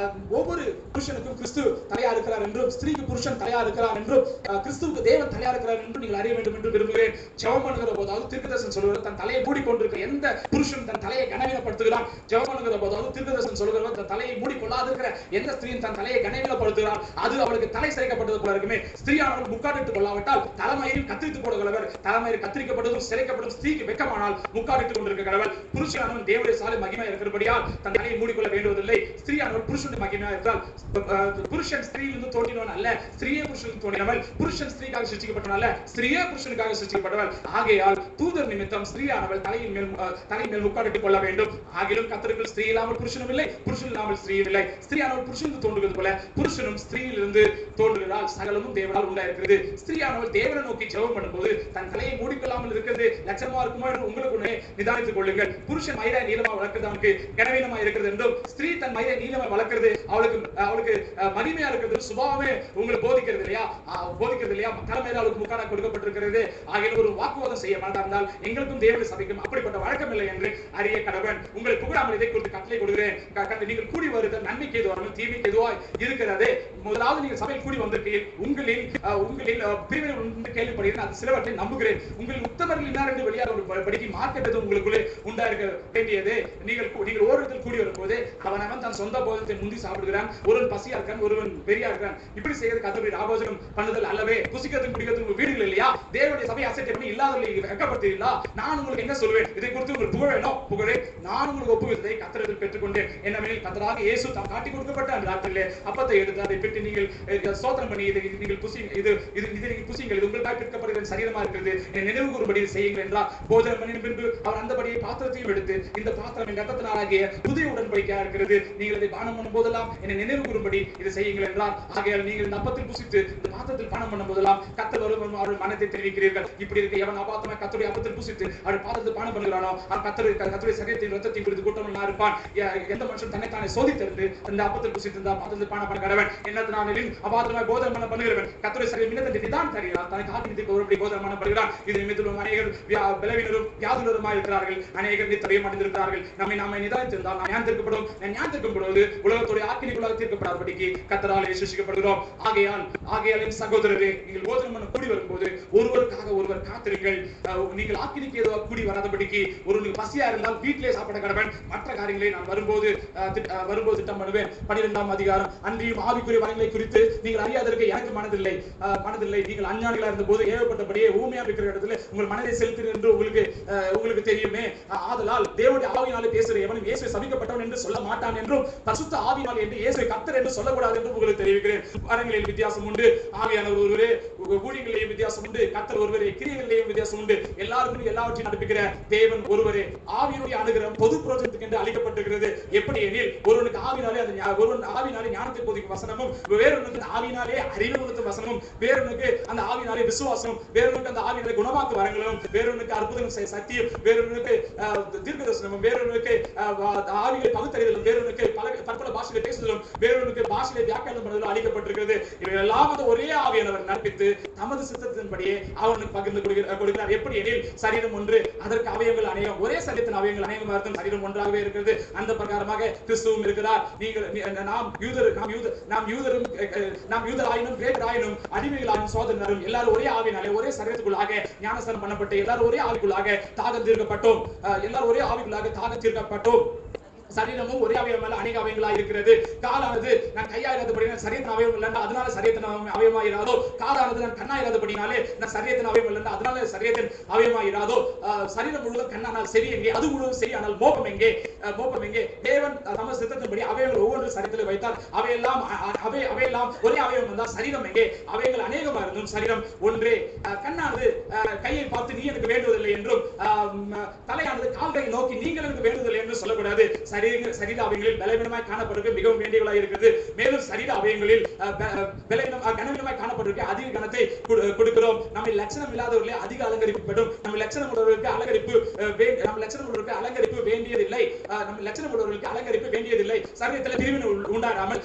B: ஒவ்வொரு புருஷனுக்கும் கிறிஸ்து தலையா இருக்கிறார் என்றும் ஸ்திரீக்கு புருஷன் தலையா இருக்கிறார் என்றும் கிறிஸ்துவுக்கு தேவன் தலையா இருக்கிறார் என்றும் நீங்கள் அறிய வேண்டும் என்று விரும்புகிறேன். ஜெபம் பண்ணுகிற போதாவது தீர்க்கதரிசனம் சொல்லுவார் தன் தலையை மூடிக்கொண்டிருக்கிற எந்த புருஷன் தன் தலையை கனவீனப்படுத்துகிறான். ஜெபம் பண்ணுகிற போதாவது தீர்க்கதரிசனம் சொல்லுகிறவர் தன் தலையை மூடிக்கொள்ளாதிருக்கிற எந்த ஸ்திரீன் தன் தலையை கனவீனப்படுத்துகிறார் அது அவளுக்கு தலை சிரைக்கப்பட்டது போல இருக்குமே. ஸ்திரீயானவள் முக்காடிட்டுக் கொள்ளாவிட்டால் தலைமயிரில் கத்திரித்து போடுகிறவர் தலைமயிர் கத்திரிக்கப்பட்டதும் சிரைக்கப்பட்டதும் ஸ்திரீக்கு வெட்கமானால் முக்காடிட்டுக் கொண்டிருக்க கடவுள். புருஷனானவன் தேவனுடைய சாலை மகிமை இருக்கிறபடியால் தன் தலையை மூடிக்கொள்ள வேண்டுவதில்லை. ஸ்திரீயானவள் புருஷனுடைய மகிமையா இருக்கிறால் புருஷன் ஸ்திரீயிலிருந்து தோன்றினவன் அல்ல, ஸ்திரீயே புருஷனுக்கு தோன்றினவள். புருஷன் ஸ்திரீக்காக சிருஷ்டிக்கப்பட்டவன் அல்ல, ஸ்திரீயே புருஷனுக்காக சிருஷ்டிக்கப்பட்டவள். ஆகையால் தூதர் நிமித்தம் ஸ்திரீயானவள் தலையின் மேல் முக்காடிட்டுக் கொள்ள வேண்டும். ஆகிலும் கர்த்தருக்குள் ஸ்திரீ இல்லாமல் புருஷனும் இல்லை, புருஷன் இல்லாமல் ஸ்திரீயும் இல்லை. ஸ்திரீயானவள் புருஷனுக்கு தோன்றுவது போல புருஷனும் ஸ்திரீயிலிருந்து தோன்றுகிறாள். சகலமும் தேவனால் உண்டாயிருக்கிறது. ஸ்திரீயானவள் தேவனை நோக்கி ஜெபம் பண்ணும்போது தன் தலையை மூடிக்கொள்ளாமல் இருக்கிறது லட்சமா இருக்குமா என்று உங்களுக்கு நிதானித்துக் கொள்ளுங்கள். புருஷன் மயிரை நீளமா வளர்க்கிறது அவனுக்கு கனவீனமா இருக்கிறது என்றும் ஸ்திரீ தன் மயிரை நீளமா வளர்க்கிறது அவளுக்கு மகிமையா இருக்கிறது சுபாவமே உங்களுக்கு போதிக்கிறது இல்லையா? தலைமையில அவளுக்கு முக்காடா கொடுக்கப்பட்டிருக்கிறது. ஆகிய ஒரு வாக்குவாதம் செய்ய மாட்டார்கள். எங்களுக்கும் தேவனுடைய சபைக்கும் அப்படிப்பட்ட வழக்கம் இல்லை என்று அறிய கடவன். உங்களை புகழாமல் இதை குறித்து கட்டளை கொடுக்கிறேன். நீங்கள் கூடி வருகிற நன்மைக்கு எதுவாக தீமைக்கு எதுவாய் இருக்கிறது. முதலாவது நீங்கள் சபையில் கூடி வந்திருக்கீர்கள். உங்களில் பிரிவினை கேள்விப்படுகிறேன். அது சிலவற்றை நம்புகிறேன். உங்களில் உத்தமர்கள் இன்னார் என்று வெளியாக படிக்க மார்க்கெட் எதுவும் உங்களுக்குள்ளே உண்டாயிருக்க வேண்டியது. நீங்கள் ஓரிடத்தில் கூடி வரும்போது அவன் தன் சொந்த போதத்தை முந்தி சாப்பிடுகிறான். ஒருவன் பசியா இருக்கான், ஒருவன் பெரியா இருக்கான். இப்படி செய்யறது கர்த்தருடைய ஆபோஜனம் பண்ணுதல் அல்லவே. புசிக்கிறதும் குடிக்கிறதும் வீடுகள் இல்லையா? தேவனுடைய சபை அசட்டை பண்ணி இல்லாதவர்களை வெட்கப்படுத்தீர்களா? நான் உங்களுக்கு என்ன சொல்வேன்? இதை குறித்து உங்களுக்கு புகழேன். நான் உங்களுக்கு ஒப்புவித்ததை கர்த்தரிடத்தில் பெற்றுக்கொண்டேன். என்னவெனில் கர்த்தராகிய இயேசு தாம் காட்டி கொடுக்கப்பட்ட அந்த நாட்களிலே அப்பத்தை எடுத்து அதை பெற்று நீங்கள் ஸ்தோத்திரம் பண்ணி இதை நீங்கள் புசியுங்கள். இது உங்களுக்காக பிற்கப்படுகிற சரீரமா இருக்கிறது. நினைவு கூறும்படி செய்யுங்கள் என்றார். போஜனம் பண்ணின பின்பு அவர் அந்தபடியே பாத்திரத்தையும் எடுத்து இந்த பாத்திரம் என் ரத்தத்தினாலாகிய புதிய உடன்படிக்கையா இருக்கிறது. நீங்கள் இதை பானம் பண்ணும் போதெல்லாம் என்னை நினைவு கூறும்படி இதை செய்யுங்கள் என்றார். ஆகையால் நீங்கள் இந்த அப்பத்தில் புசித்து இந்த பாத்திரத்தில் பானம் பண்ணும் போதெல்லாம் கர்த்தர் வரும் அவர்கள் மனத்தை தெரிவிக்கிறீர்கள். இப்படி இருக்க எவன் அபாத்தமா கர்த்தருடைய அப்பத்தில் புசித்து அவள் பாத்திரத்தில் பானம் பண்ணுகிறானோ கர்த்தருடைய சரீரத்தின் ரத்தத்தின் குறித்து குற்றமில்லா இருப்பான். எந்த மனுஷன் தன்னைத்தானே சோதித்திருந்து இந்த அப்பத்தில் புசித்து இந்த பாத்திரத்தில் பானம் பண்ண கடவன். என்னத்தினாலும் அபாத்தமாய் போதனம் பண்ணுகிறவன் கர்த்தருடைய சரீரம் இன்னத்தை நிதான் தருகிறான். தனக்கு ஆக்கிரமித்துக்கு ஒருபடி போதனம் பண்ணப்படுகிறான். இது நிமித்தம் அநேகர் பலவீனரும் வியாதியுள்ளவருமாய் இருக்கிறார்கள். அநேகர் நித்திரையும் அடைந்திருக்கிறார்கள். நம்மை நிதானித்திருந்தால் நாம் ஞானத்திற்கப்படுவது உலகத்துடைய ஆக்கினைக்குள்ளாக தீர்க்கப்படாதபடிக்கு கர்த்தராலே சிருஷ்டிக்கப்படுகிறோம். ஆகையால் ஆகையால் என் சகோதரரே, நீங்கள் போஜனம் பண்ண கூடி வரும்போது ஒருவருக்காக ஒருவர் காத்திருங்கள். நீங்கள் ஆக்கினிக்கு ஏதோ கூடி வராதபடிக்கு ஒருவனுக்கு பசியா இருந்தால் வீட்டிலே சாப்பிட கடவன். மற்ற காரியங்களை நான் வரும்போது திட்டம் பண்ணுவேன். 12ஆம் அதிகாரம். அன்றியும் ஆவிக்குரிய வரங்களை குறித்து நீங்கள் அறியாததற்கு எனக்கு மனதில்லை. நீங்கள் அஞ்ஞானிகளா இருந்த போது ஏவப்பட்டபடியே ஊமையா இருக்கிற இடத்துல உங்கள் மனதை செலுத்துகிறேன் என்று உங்களுக்கு தெரியுமே. ஆதலால் தேவனுடைய ஆவியினாலே பேசுகிற எவனும் இயேசுவை சபிக்கப்பட்டவன் என்று சொல்ல மாட்டான் என்றும், பரிசுத்த ஆவியினாலே என்று இயேசுவை கர்த்தர் என்று சொல்லக்கூடாது என்று உங்களுக்கு தெரிவிக்கிறேன். வரங்களில் வித்தியாசம் உண்டு, ஆவியானவர் ஒருவரே, ஊழியங்களிலேயும் வித்தியாசம் உண்டு, கர்த்தர் ஒருவரே, கிரியைகளிலேயும் வித்தியாசம் உண்டு. எல்லாருக்கும் எல்லாவற்றையும் நடப்பிக்கிற தேவன் ஒருவரே. ஆவியினுடைய அனுகிரகம் பொது பிரயோஜனத்துக்கு என்று அளிக்கப்பட்டிருக்கிறது. எப்படி எனில், ஒருவனுக்கு ஆவியினாலே ஞானத்தை போதிக்கும் வசனமும், வேறொருவனுக்கு ஆவியினாலே அறிவு கொடுக்கும் வசனமும், வேறொருவனுக்கு அந்த ஆவியினாலே விசுவாசம், வேறொருவனுக்கு அந்த ஆவியினாலே குணமாக்கும் வரங்களும், வேறொருவனுக்கு அற்புதம் சத்தியம், வேறொருவனுக்கு தீர்க்கதரிசனமும், வேறொருவனுக்கு ஆவியை பகுத்தறிதலும், வேறொருவனுக்கு பற்பல பாஷைகளை பேசுதலும், வேறொருவனுக்கு பாஷையை வியாக்கியானம் பண்ணுதலும் அளிக்கப்பட்டிருக்கிறது. இவையெல்லாம் அந்த ஒரே ஆவியானவர் நடப்பித்து தமது சித்தத்தின்படியே அவனுக்கு பகிர்ந்து கொடுக்கிறார். எப்படி எனில், சரீரம் ஒன்று, அதற்கு அவயவங்கள் அநேகம், ஒரே சரீரத்தின் அவயவங்கள் அநேகமாக இருக்கும், சரீரம் ஒன்றாகவே இருக்கிறது. அந்த பிரகாரமாக கிறிஸ்துவும் இருக்கிறார். நாம் யூதராயினும் கிரேக்கராயினும் அடிமைகளாயினும் சோதரரும் எல்லாரும் ஒரே ஆவியினாலே ஒரே சரீரத்துக்குள்ளாக ஞானஸ்நானம் பண்ணப்பட்டு எல்லாரும் ஒரே ஆவிக்குள்ளாக தாகம் தீர்க்கப்பட்டோம். எல்லாரும் ஒரே ஆவிக்குள்ளாக தாகம் தீர்க்கப்பட்டோம். சரீரமும் ஒரே அவயவமல்ல, அநேக அவயவங்களா இருக்கிறது. காலானது நான் கையாயிராதபடி நான் சரீரத்தின் அவயவம் இல்லைன்னா அதனால சரீரத்தின் அவயமாயிராதோ, காதானது நான் கண்ணாயிராதபடினாலே நான் சரீரத்தின் அவயவம் இல்லைன்னா அதனால சரீரத்தின் அவயமாயிராதோ. சரீரம் முழுவதும் கண்ணானால் செவி எங்கே, அது முழுவதும் செவி ஆனால் மோப்பம் எங்கே? தேவன் தமது சித்தத்தின்படி அவைகள் ஒவ்வொரு சரீரத்தில் வைத்தார். அவையெல்லாம் ஒரே அவயவம் வந்தால் சரீரம் எங்கே? அவைகள் அநேகமா இருந்தும் சரீரம் ஒன்றே. கண்ணானது கையை பார்த்து நீ எனக்கு வேண்டுவதில்லை என்றும், தலையானது கால்களை நோக்கி நீங்கள் எனக்கு வேண்டுவதில்லை என்று சொல்லக்கூடாது. சரீர அவயங்களில் பலவீனமாய் காணப்படுவது மிகவும் வேண்டியவளாக இருக்கிறது. மேலும் சரீர அவயங்களில் கனவீனமாய் காணப்படுவதற்கு அதிக கனத்தை கொடுக்கிறோம். நம்ம லட்சணம் இல்லாதவர்களே அதிக அலங்கரிக்கப்படும். நம்ம லட்சணம் உள்ளவர்களுக்கு அலங்கரிப்பு வேண்டியதில்லை. சரீரத்தில் பிரிவினை உண்டாகாமல்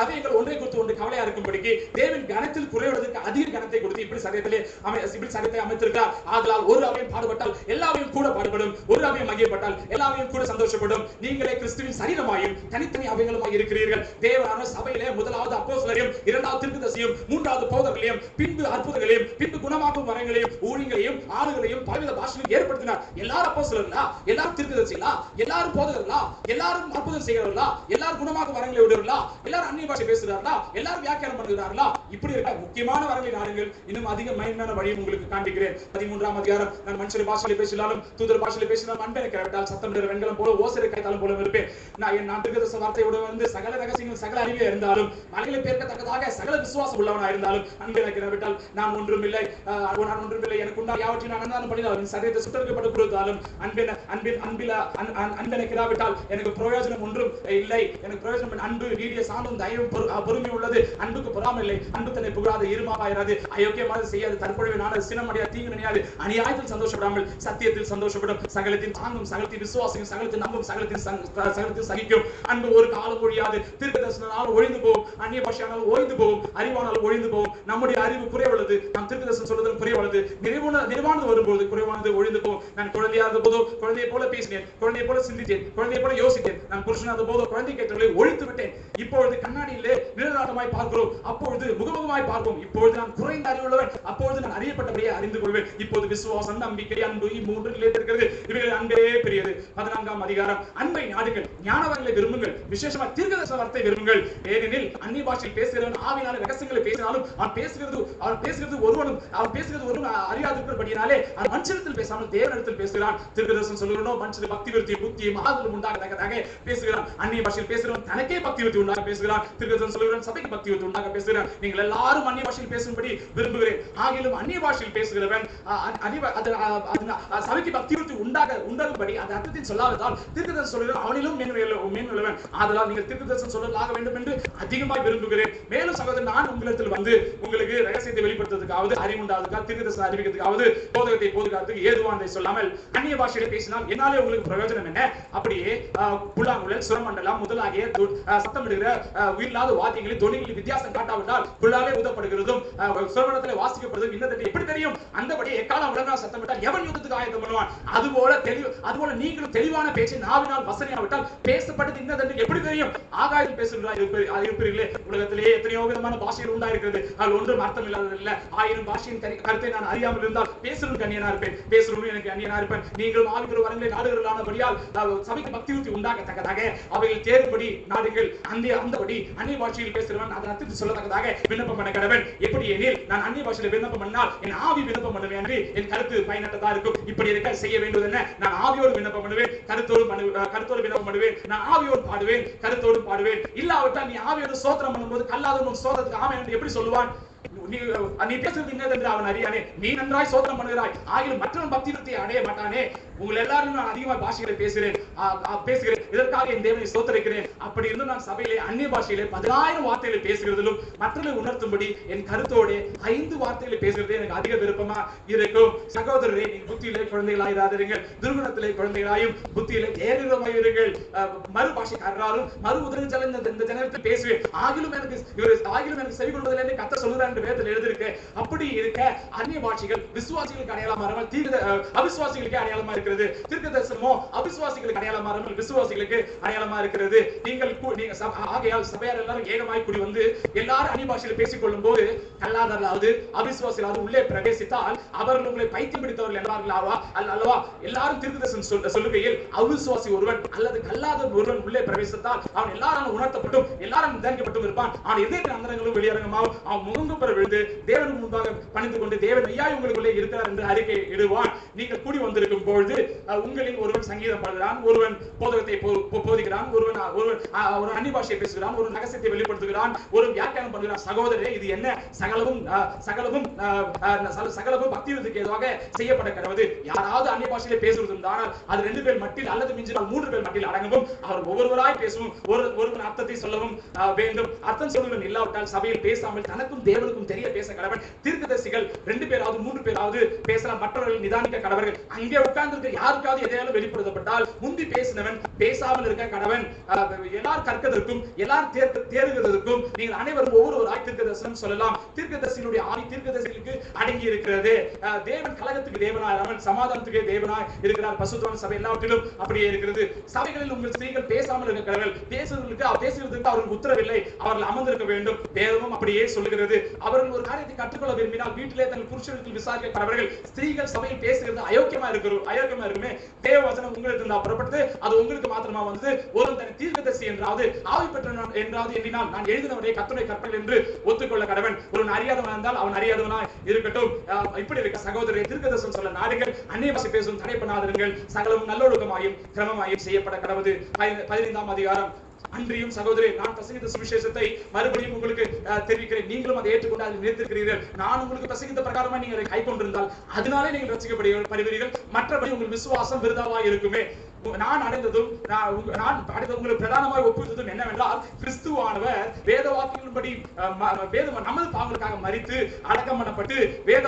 B: அவயங்கள் ஒன்றை குறித்து ஒன்று கவலையா இருக்கும்படிக்கு தேவன் கனத்தில் குறைவதற்கு அதிக கனத்தை கொடுத்து இப்படி சரீரத்தை அமைத்திருக்கிறார். ஆதலால் ஒரு அவயம் பாடுபட்டால் எல்லாவையும் கூட பாடுபடும், ஒரு அவயம் மகிழப்பட்டால் எல்லாவையும் கூட சந்தோஷப்படும். நீங்களே கிறிஸ்துவின் சரீரமாயும் தனித்தனி அவயங்களுமாய் இருக்கிறீர்கள். தேவனான சபையிலே முதலாவது அப்போஸ்தலரையும், இரண்டாவது தீர்க்கதரிசியும், மூன்றாவது போதகர்களையும், பின்பு அற்புதங்களையும், பின்பு குணமாக்கும் வரங்களையும், ஊழியங்களையும், ஆளுகளையும், பலவித பாஷைகளையும் ஏற்படுத்தினார். எல்லாரும் அப்போஸ்தலர்களா? எல்லாரும் தீர்க்கதரிசிகளா? எல்லாரும் போதகர்களா? எல்லாரும் அற்புதம் செய்கிறவர்களா? எல்லாரும் குணமாக்கும் வரங்களை உடையவர்களா? எல்லாரும் அந்நிய பாஷை பேசுகிறார்களா? எல்லாரும் வியாக்கியானம் பண்ணுகிறார்களா? இப்படி இருக்க முக்கியமான வரங்களை நாடுங்கள். இன்னும் அதிக மகிமையான வழியை உங்களுக்கு காண்பிக்கிறேன். 13ஆம் அதிகாரம். நான் மனுஷர் பாஷையிலே பேசினாலும் தூதர் பாஷையிலே பேசினாலும் அன்பென கேட்டால் சத்தமிடுற வெண்கலம் போல ஓசரை கைத்தாலும் போல இருப்பேன். நான் தீர்க்கதரிசன வார்த்தையோடு வந்து சகல ரகசியங்கள் சகல அறிவே இருந்தாலும், மலைகளை பேர்க்கத்தக்கதாக சகல விசுவாசம் உள்ளவனா இருந்தாலும் அன்பென கேட்டால் நான் ஒன்றுமில்லை, எனக்கு உண்டா யாவற்றையும் நான் அன்னதானம் பண்ணினாலும் சரீரத்தை சுட்டரிக்கப்பட்டு கொடுத்தாலும் அன்பென கிராவிட்டால் எனக்கு பிரயோஜனம் ஒன்றும் இல்லை. எனக்கு பிரயோஜனம் அன்பு நீடிய சாந்தம் தயவும் பொறுமை உள்ளது. அன்புக்கு பொறாமை இல்லை. அன்பு தன்னை புகழாது இருமாவாயிராது, அயோக்கியமாக செய்யாது, தற்பொழுது நாடு சினமடையாது, தீங்கு நினையாது, அநியாயத்தில் சந்தோஷப்படாமல் சத்தியத்தில் சந்தோஷப்படும், சகலத்தின் தாங்கும், சகலத்தின் விசுவாசிக்கும், சகலத்தின் நம்பும், சகலத்தின் சகிக்கும். அன்பு ஒரு காலம் ஒழியாது. தீர்க்கதரிசனால் ஒழிந்து போகும், அந்நிய பாஷையானால் ஒழிந்து போகும், அறிவானால் ஒழிந்து போகும். நம்முடைய அறிவு குறைவுள்ளது, நாம் தீர்க்கதரிசனம் சொல்வதும் குறைவுள்ளது. நிறைவானது வரும்போது குறைவானது ஒழிந்து போகும். நான் குழந்தையாக போதோ குழந்தையை போல பேசினேன், குழந்தையை போல சிந்தித்தேன், குழந்தையை போல யோசித்தேன். நான் புருஷனாக போதோ குழந்தை கேட்டவர்களை ஒழித்து விட்டேன். இப்பொழுது கண்ணாடியிலே நிழலாட்டமாய் பார்க்கிறோம், அப்பொழுது முகமுகமாய் பார்ப்போம். இப்பொழுது நான் குறைந்த அறிவுள்ளவன், அப்பொழுது நான் அறியப்பட்டபடியே அறிந்து கொள்வேன். இப்போது விசுவாசம், நம்பிக்கை, அன்பு இம்மூன்று நிலைத்திருக்கிறது. இவைகள் அன்பே பெரியது. 14ஆம் அதிகாரம். அன்பை நாடுங்கள், ஞானவரங்களை விரும்புங்கள், விசேஷமாக தீர்க்கதரிசன வார்த்தை விரும்புங்கள். ஏனெனில் அந்நிய பாஷையில் பேசுகிறவன் ஆவியினாலே ரகசியங்களை பேசினாலும் அவன் பேசுகிறது ஒருவனும் அறியாதிருக்கிறபடியினாலே அவன் மனுஷனிடத்தில் பேசாமல் தேவனிடத்தில் பேசுகிறான். தீர்க்கதரிசனம் சொல்லுகிறனோ மனுஷனுக்கு பக்தி விருத்தி புத்தியும் ஆதலும் உண்டாகத்தக்கதாக பேசுகிறான். அந்நிய பாஷையில் பேசுகிறவன் தனக்கே பக்தி விருத்தி உண்டாக பேசுகிறான். தீர்க்கதரிசனம் சொல்லுகிறவன் சபைக்கு பக்தி விருத்தி உண்டாக பேசுகிறான். நீங்கள் எல்லாரும் அந்நிய பாஷையில் பேசும்படி விரும்புகிறேன். ஆகிலும் அந்நிய பாஷையில் பேசுகிறவன் சபைக்கு பக்தி விருத்தி உண்டாகும்படி அந்த அர்த்தத்தில் சொல்லாததால் தீர்க்கதரிசனம் சொல்லுகிறவன் அவனிலும் மேன்மையுள்ளவன். ஆதலால் நீங்கள் தீர்க்கதரிசனம் சொல்லலாக வேண்டும் என்று அதிகமாக விரும்புகிறேன். மேலும் சகோதரன், நான் உங்களிடத்தில் வந்து உங்களுக்கு ரகசியத்தை வெளிப்படுத்துவதற்காவது, அறிவுண்டாவதற்காக, தீர்க்கதரிசனம் அறிவிக்கிறதுக்காவது, போதகத்தை போதுகிறதுக்கு ஏதுவானதை சொல்லாமல் அந்நிய பாஷையிலே பேசினால் என்னாலே உங்களுக்கு பிரயோஜனம் என்ன? அப்படியே புல்லாங்குழல், சுரமண்டலம் முதலாகிய சத்தமிடுகிற உயிரில்லாத வாத்தியங்களில் தொனிகளில் வித்தியாசம் காட்டாவிட்டால் புல்லாலே ஊதப்படுகிறதும் சுரமண்டலத்தில் வாசிக்கப்படுவதும் இன்னதற்கு எப்படி தெரியும்? அந்தபடி எக்காலம் உடனே சத்தமிட்டால் எவன் யுத்தத்துக்கு ஆயத்தம் பண்ணுவான்? அதுபோல நீங்களும் தெளிவான பேச்சை நாவினால் பேசினால் வசனியாவிட்டால் பேசப்பட்டது இன்னதென்று எப்படி தெரியும்? ஆகாயத்தில் பேசுகிறார் இருப்பீர்களே. உலகத்திலே எத்தனையோ விதமான பாஷைகள் உண்டாயிருக்கிறது, அது ஒன்றும் அர்த்தம் இல்லாததில்லை. 1000 பாஷையின் கருத்தை நான் அறியாமல் இருந்தால் பேசுறதுக்கு அந்நியனா இருப்பேன், பேசுறவனும் எனக்கு அந்நியனா இருப்பேன். நீங்களும் ஆவிக்குரிய வரங்களை நாடுகளானபடியால் சபைக்கு பக்தி ஊற்றி உண்டாகத்தக்கதாக அவைகள் தேர்படி நாடுகள் அந்தபடி அந்நிய பாஷையில் பேசுகிறவன் அதன் அர்த்தத்தை சொல்லத்தக்கதாக விண்ணப்பம் பண்ண கடவன். எப்படி எனில் நான் அந்நிய பாஷையில் விண்ணப்பம் பண்ணால் என் ஆவி விண்ணப்பம் பண்ணுவேன் என்று என் கருத்து பயனற்றதா இருக்கும். இப்படி இருக்க செய்ய வேண்டியது என்ன? நான் ஆவியோடு விண்ணப்பம் பண்ணுவேன், கருத்தோடு விண்ணப்பம் பண்ணுவேன். நான் ஆவியோடு பாடுவேன், கருத்தோடு பாடுவேன். இல்லாவிட்டால் நீ ஆவியோடு ஸ்தோத்திரம் பண்ணும்போது கல்லாதவன் ஸ்தோத்திரத்துக்கு ஆமென் என்று எப்படி சொல்லுவான்? நீ பேசுறது என்னதென்று அவன் அறியானே. நீ நன்றாய் சோதனம் பண்ணுகிறாய், ஆகிலும் மற்றவன் பக்தி விருத்தியை அடைய மாட்டானே. உங்கள் எல்லாரும் நான் அதிகமாக பாஷைகளை பேசுகிறேன். இதற்காக என் தேவனை ஸ்தோத்திரிக்கிறேன். அப்படி இருந்து நான் சபையிலே அந்நிய பாஷையிலே 10,000 வார்த்தைகளை பேசுகிறதிலும் மற்றவர்களை உணர்த்தும்படி என் கருத்தோடு 5 வார்த்தைகளை பேசுகிறதே எனக்கு அதிக விருப்பமா இருக்கும். சகோதரரே, நீ புத்தியிலே குழந்தைகளாயிராதீர்கள், துர்குணத்திலே குழந்தைகளாயும் புத்தியிலே ஏறிரமாயிருங்கள். மறு பாஷைக்காரராலும் மறு உதவி இந்த ஜனத்தில் பேசுவேன், ஆகிலும் எனக்கு செவி கொள்வதில்லை கத்த சொல்லுறார் என்று வேதத்தில் எழுதியிருக்கு. அப்படி இருக்க அந்நிய பாஷைகள் விசுவாசிகளுக்கு அடையாளம் மாறாமல் அவிசுவாசிகளுக்கு அடையாளமா இருக்கிறது. தீர்க்கதரிசனமோ அவிசுவாசிகளுக்கு அடையாளம் மாறாமல் விசுவாசிகளுக்கு அடையாளமா இருக்கிறது. நீங்கள் ஆகையால் சபையார் எல்லாரும் ஏகமாய் கூடி வந்து எல்லாரும் அந்நிய பாஷையில் பேசிக் கொள்ளும் போது கல்லாதவர்களாவது அவிசுவாசிகளாவது உள்ளே பிரவேசித்தால் அவர்கள் உங்களை பைத்தியம் பிடித்தவர்கள் என்பார்கள் அல்லவா? எல்லாரும் தீர்க்கதரிசனம் சொல்லுகையில் அவிசுவாசி ஒருவன் அல்லது கல்லாத ஒருவன் உள்ளே பிரவேசித்தால் அவன் எல்லாரும் உணர்த்தப்பட்டும் எல்லாரும் நிதானிக்கப்பட்டும் இருப்பான். அவன் இதயத்தின் அந்தரங்களும் வெளியரங்கமாகவும் அவன் முகங்குப்புற விழுந்து தேவனுக்கு முன்பாக பணிந்து கொண்டு தேவன் ஐயா உங்களுக்குள்ளே இருக்கிறார் என்று அறிக்கை இடுவான். நீங்கள் கூடி வந்திருக்கும் பொழுது உங்களில் ஒருவன் சங்கீதம் பாடுகிறான், ஒருவன் போதகத்தை போதிக்கிறான், ஒரு அந்நிய பாஷையை பேசுகிறான், ஒரு ரகசியத்தை வெளிப்படுத்துகிறான், ஒரு வியாக்கியானம் பண்ணுகிறான். சகோதரரே, இது என்ன? சகலமும் பக்தி விருத்திக்கு ஏதுவாக செய்யப்பட கடவுது. யாராவது அந்நிய பாஷையிலே பேசுவது இருந்தால் அது 2 பேர் மட்டில் அல்லது மிஞ்சினால் 3 பேர் மட்டில் அடங்கவும் அவர் ஒவ்வொருவராய் பேசவும் ஒருவன் அர்த்தத்தை சொல்லவும் வேண்டும். அர்த்தம் சொல்லுவன் இல்லாவிட்டால் சபையில் பேசாமல் தனக்கும் தேவனுக்கும் தெரிய பேச கடவன். தீர்க்கதரிசிகள் 2 பேராவது 3 பேராவது பேசலாம், மற்றவர்கள் நிதானிக்க கடவர்கள். அங்கே உட்கார்ந்து யாருக்காவது எதையாலும் வெளிப்படுத்தப்பட்டால் முந்தி பேசினவன் பேசாமல் இருக்க கடவன். எல்லாரும் கற்கதற்கும் எல்லாரும் தேறுகிறதற்கும் நீங்கள் அனைவரும் ஒவ்வொருவராய் தீர்க்கதரிசனம் சொல்லலாம். தீர்க்கதரிசியினுடைய ஆவி தீர்க்கதரிசிகளுக்கு அடங்கி இருக்கிறது. தேவன் கலகத்துக்கு தேவனாய் சமாதானத்துக்கு தேவனாய் இருக்கிறார். பசுத்தவான் சபை எல்லாவற்றிலும் அப்படியே இருக்கிறது. சபைகளில் உங்கள் ஸ்திரீகள் பேசாமல் இருக்க கடவர்கள். பேசுவதற்கு அவர்களுக்கு உத்தரவில்லை, அவர்கள் அமர்ந்திருக்க வேண்டும். வேதமும் அப்படியே சொல்லுகிறது. அவர்கள் ஒரு காரியத்தை கற்றுக்கொள்ள விரும்பினால் வீட்டிலே தங்கள் புருஷர்கள் விசாரிக்க கடவர்கள். ஸ்திரீகள் சபையில் பேசுகிறது அயோக்கியமா இருக்குமே. தேவ வசனம் உங்களுக்கு இருந்தால் புறப்பட்டு அது உங்களுக்கு மாத்திரமா வந்து ஒரு தனி தீர்க்கதரிசி என்றாவது ஆவி பெற்ற என்றாவது எண்ணினால் நான் எழுதினவரே கர்த்தருடைய கற்பனைகள் என்று ஒத்துக்கொள்ள கடவன். ஒரு அறியாதவன் இருந்தால் அவன் அறியாதவனாய் இருக்கட்டும். இப்படி இருக்க சகோதரரை தீர்க்கதரிசனம் சொல்ல நாடுகள் அந்நிய பாஷை பேசும் தடை பண்ணாதீர்கள். சகலமும் நல்லொழுக்கமாயும் கிரமமாயும் செய்யப்பட கடவுது. 15ஆம் அதிகாரம். அன்றியும் சகோதரே, நான் பிரசங்கித்த சுவிசேஷத்தை மறுபடியும் உங்களுக்கு தெரிவிக்கிறேன். நீங்களும் அதை ஏற்றுக்கொண்டு அதில் நினைத்திருக்கிறீர்கள். நான் உங்களுக்கு பிரசங்கித்த பிரகாரமா நீங்கள் அதை கைக்கொண்டிருந்தால் அதனாலே நீங்கள் ரட்சிக்கப்படுவீர்கள். மற்றபடி உங்கள் விசுவாசம் விருதாவாய் இருக்குமே. நான் அடைந்ததும் உங்களுக்கு பிரதானமாக ஒப்புவித்ததும் என்னவென்றால் கிறிஸ்துவானவர் வேத வாக்கியங்களின்படி நமது பாவங்களுக்காக மரித்து அடக்கம் பண்ணப்பட்டு வேத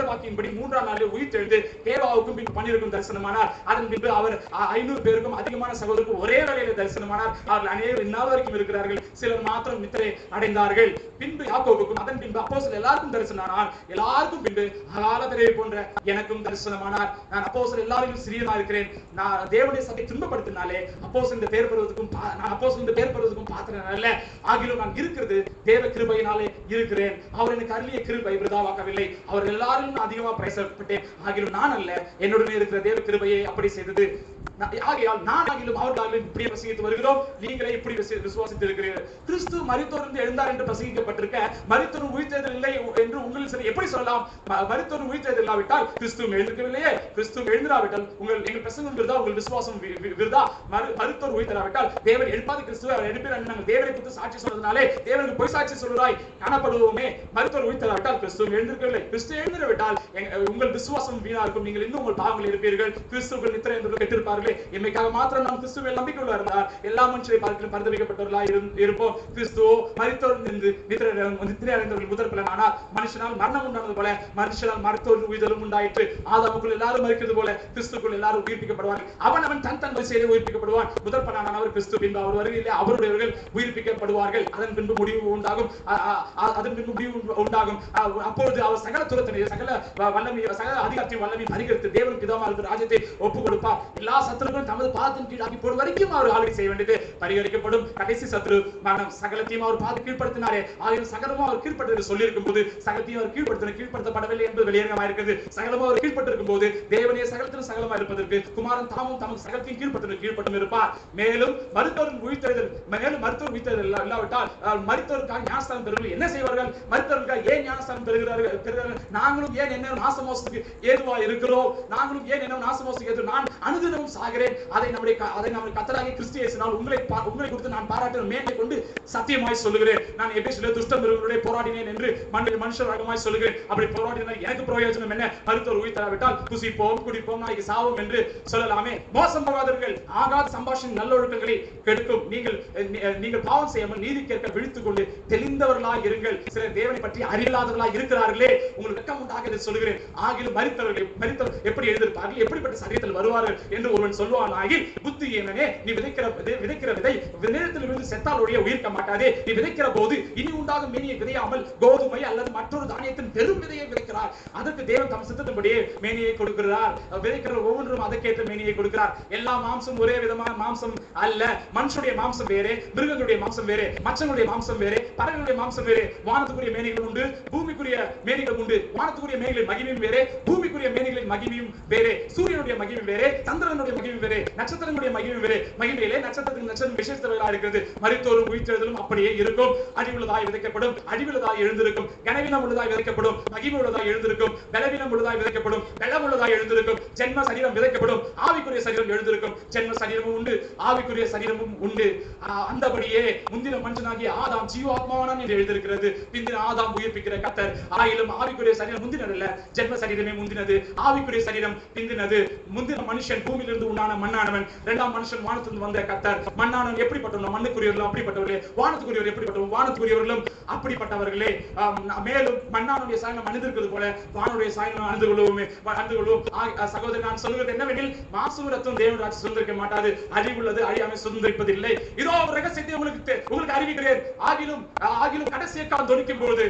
B: வாக்கியின்படி 3ஆம் நாளில் உயிர்த்தெழுந்து தேவாவுக்கும் பின் 12 தரிசனமானார். அதன் பின்பு அவர் 500 பேருக்கும் அதிகமான சகோதரருக்கு ஒரே வேளையில தரிசனமானார். அவர்கள் அனைவரும் இந்நாள் வரைக்கும் இருக்கிறார்கள். சிலர் மாத்திரம் நித்திரை அடைந்தார்கள். பின்பு யாக்கோபுக்கும் அதன் பின்பு அப்போஸ்தலர் எல்லாருக்கும் தரிசனமானார். எல்லாருக்கும் பின்பு அகால திரையை போன்ற எனக்கும் தரிசனமானார். நான் அப்போஸ்தலர் எல்லாரும் சிறியனா இருக்கிறேன். நான் தேவனுடைய சபை துன்பப்படுத்தினாலே அப்போஸ்தலர் இந்த பேர் பெறுவதற்கும் பாத்திரன் அல்ல. ஆகிலும் நான் இருக்கிறது தேவ கிருபையினாலே இருக்கிறேன். அவர் எனக்கு அருளிய கிருபை விருதாவாக்கவில்லை. அவர்கள் எல்லாரும் அதிகமாக பிரயாசப்பட்டேன். ஆகிலும் நான் அல்ல, என்னுடனே இருக்கிற தேவ கிருபையை அப்படி செய்தது. ஆகையால் நான் ஆகிலும் அவர்களாலும் இப்படி பிரசங்கித்து வருகிறோம். நீங்களே இப்படி விசுவாசித்து இருக்கிறீர்கள். கிறிஸ்து மரித்தோரிலிருந்து எழுந்தார் என்று பிரசங்கிக்கப்பட்டிருக்க மரித்தோரும் உயிர்த்தெழுதல் இல்லை என்று உங்களில் சிலர் எப்படி சொல்லலாம்? மரித்தோரும் உயிர்த்தெழுதல் இல்லாவிட்டால் கிறிஸ்துவும் எழுந்திருக்கவில்லையே. கிறிஸ்துவும் எழுந்திராவிட்டால் எங்கள் பிரசங்கம் விருதா, உங்கள் விசுவாசம் விருதா. மரித்தோர் உயிர்த்தெழாவிட்டால் தேவன் எழுப்பாத கிறிஸ்துவை அவர் எழுப்பினார். நாங்கள் தேவனை குறித்து சாட்சி சொன்னதுனாலே தேவனுக்கு பொய் சாட்சி சொல்லுறாய் காணப்படுவோமே. மரித்தோர் உயிர்த்தெழாவிட்டால் கிறிஸ்துவும் எழுந்திருக்கவில்லை. கிறிஸ்து எழுந்திராவிட்டால் உங்கள் விசுவாசம் வீணா இருக்கும். நீங்கள் இன்னும் உங்கள் பாவங்கள் இருப்பீர்கள். கிறிஸ்துவுக்கு நித்திரை என்று கெட்டிருப்பார்களே. எம்மைக்காக மாத்திரம் நாம் கிறிஸ்துவில் நம்பிக்கை உள்ளவர்களால் எல்லா மனுஷரை பார்த்து பரிதவிக்கப்பட்டவர்களாய் இருப்போம். கிறிஸ்துவோ மரித்தோர் நித்திரை அடைந்தவர்கள் முதற் பலன். ஆனால் மனுஷனால் மரணம் உண்டானது போல மனுஷனால் மரித்தோர் உயிர்த்தெழுதலும் உண்டாயிற்று. ஆதாமுக்குள் எல்லாரும் லாசர் மரிக்கிறது போல கிறிஸ்துக்குள் எல்லாரும் உயிர்ப்பிக்கப்படுவார்கள். அவன் தன் வரிசையிலே உயிர்ப்பிக்கப்படுவான். முதல் பலனானவர் கிறிஸ்து, பின்பு அவர் வருகையிலே அவருடையவர்கள் உயிர்ப்பிக்கப்படுவார்கள். அதன் பின்பு முடிவு உண்டாகும். அப்பொழுது அவர் சகல துரத்தினையும் சகல வல்லமையும் சகல அதிகாரத்தையும் வல்லமையும் அதிகரித்து தேவனுக்கு பிதாவாக இருக்கிற ராஜ்யத்தை ஒப்புக் கொடுப்பார். எல்லா சத்துருக்களும் தமது பாதத்தின் கீழ் ஆக்கி போடும் வரைக்கும் அவர் ஆளுகை செய்ய வேண்டியது பரிகரிக்கப்படும். கடைசி சத்துரு மரணம். சகலத்தையும் அவர் பாது கீழ்ப்படுத்தினாரே, ஆயிரம் சகலமும் அவர் கீழ்பட்டு சொல்லியிருக்கும் போது சகலத்தையும் அவர் கீழ்படுத்தப்படவில்லை என்பது வெளியேறமாக இருக்கிறது. சகலமும் அவர் கீழ்பட்டிருக்கும் போது தேவனே சகலத்திலும் சகலமா இருப்பதற்கு குமாரன் தாமும் தமக்கு சகலத்தையும் கீழ்பட்டும் இருப்பார். மேலும் மருத்துவரின் உயிர்த்தெழுதல் இல்லாவிட்டால் மருத்துவருக்காக ஞானஸ்தானம் பெறுவர்கள் என்ன செய்வார்கள்? மருத்துவருக்காக ஏன் ஞானஸ்தானம் பெறுகிறார்கள்? நாங்களும் ஏன் என்ன நாசமோசத்துக்கு ஏதுவா இருக்கிறோம்? நாங்களும் ஏன் என்ன நாசமோசத்துக்கு ஏது? நான் அனுதினமும் சாகிறேன். அதை நம்முடைய கர்த்தராகிய கிறிஸ்து இயேசுவினால் உங்களை குறித்து நான் பாராட்டுகிற மேன்மை கொண்டு சத்தியமாய் சொல்லுகிறேன். நான் எபேசிலே துஷ்ட மிருகங்களுடைய போராடினேன் என்று மனுஷராகமாய் சொல்லுகிறேன். அப்படி போராடினால் எனக்கு பிரயோஜனம் என்ன? மருத்துவர் உயிர் தராவிட்டால் புசிப்போம் குடிப்போம் நாளைக்கு சாவோம் என்று சொல்லலாமே. மோசம் போகாதீர்கள். ஆகாத சம்பாஷணை நல்லொழுக்கங்களை கெடுக்கும். நீங்கள் பாவம் செய்யாமல் நீதி கேட்க விழித்துக் கொண்டு தெளிந்தவர்களாய் இருங்கள். சிலர் தேவனை பற்றி அறிவில்லாதவர்களாய் இருக்கிறார்களே, உங்களுக்கு வெட்கம் உண்டாக இதை சொல்லுகிறேன். ஆகிலும் மரித்தவர்கள் எப்படி எழுந்திருப்பார்கள், எப்படிப்பட்ட சரீரத்தில் வருவார்கள் என்று ஒருவன் சொல்லுவான். ஆகில் புத்தி என்னனே, நீ விதைக்கிற விதை நேரத்தில் இருந்து செத்தால் ஒழிய உயிர்க்க மாட்டாதே. நீ விதைக்கிற போது இனி உண்டாகும் மேனியை விதையாமல் கோதுமை அல்லது மற்றொரு தானியத்தின் பெரும் விதையை விதைக்கிறார். அதற்கு தேவன் தம் சித்தத்தின்படியே மேனியை கொடுக்கிறார். விதைக்கிற ஒவ்வொன்றும் அதற்கேற்ற மேனியை கொடுக்கிறார். எல்லா மாம்சம் ஒரே விதமான மாம்சம் அல்ல. மனுஷனுடைய மாம்சம் வேறே, மிருகங்களுடைய மாம்சம் வேறே, மச்சங்களுடைய மாம்சம் வேறே, பறவைகளுடைய மாம்சம் வேறே. வானத்துக்குரிய மேனிகள் உண்டு, பூமிக்குரிய மேனிகள் உண்டு. வானத்துக்குரிய மேனிகளின் மகிமையும் வேறே, பூமிக்குரிய மேனிகளின் மகிமையும் வேறே. சூரியனுடைய மகிமை வேறே, சந்திரனுடைய மகிமை வேறே, நட்சத்திரங்களுடைய மகிமை வேறே. மகிமையிலே நட்சத்திரத்தின் நட்சத்திரம் விசேஷத்தவைகளாக இருக்கிறது. மரித்தோரும் உயிர்த்தெழுதலும் அப்படியே இருக்கும். அழிவுள்ளதாய் விதைக்கப்படும், அழிவுள்ளதாய் எழுந்திருக்கும். கனவீனம் உள்ளதாய் விதைக்கப்படும், மகிமை உள்ளதாய் எழுந்திருக்கும். பலவீனம் உள்ளதாய் விதைக்கப்படும், பலம் உள்ளதாய் எழுந்திருக்கும். ஜென்ம சரீரம் விதைக்கப்படும், ஆவிக்குரிய சரீரம் எழுந்திருக்கும். ஜென்ம சரீரமும் உண்டு, ஆவிக்குரிய சரீரமும் உண்டு. அந்தபடியே முந்தின மனுஷனாகிய ஆதாம் ஜீவாத்மாவானான் என்று எழுதியிருக்கிறது. பிந்தின ஆதாம் உயிர்ப்பிக்கிற கர்த்தர். ஆயிலும் ஆவிக்குரிய சரீரம் முந்தினது அல்ல, ஜென்ம சரீரமே முந்தினது, ஆவிக்குரிய சரீரம் பிந்தினது. முந்தின மனுஷன் பூமியிலிருந்து உண்டான மண்ணானவன், இரண்டாம் மனுஷன் வானத்திலிருந்து வந்த கர்த்தர். மண்ணானவன் எப்படிப்பட்டவன்? மண்ணுக்குரியவர்களும் அப்படிப்பட்டவர்களே. வானத்துக்குரியவர் எப்படிப்பட்டவன்? வானத்துக்குரியவர்களும் அப்படிப்பட்டவர்களே. மேலும் மண்ணானுடைய சாயனம் அணிந்திருக்கிறது போல வானுடைய சாயனம் அணிந்து கொள்வோமே. சகோதரர், நான் சொல்லுகிறது என்னவெனில், மாசும் ரத்தம் தேவன் ராஜ்யம் சுதந்திரிக்க மாட்டாது. அழிவுள்ளது அழியாமை சுதந்திரிப்பதில்லை. இதோ ஒரு ரகசியத்தை உங்களுக்கு அறிவிக்கிறேன். ஆகிலும் கடைசிய காலம் தொனிக்கும் போது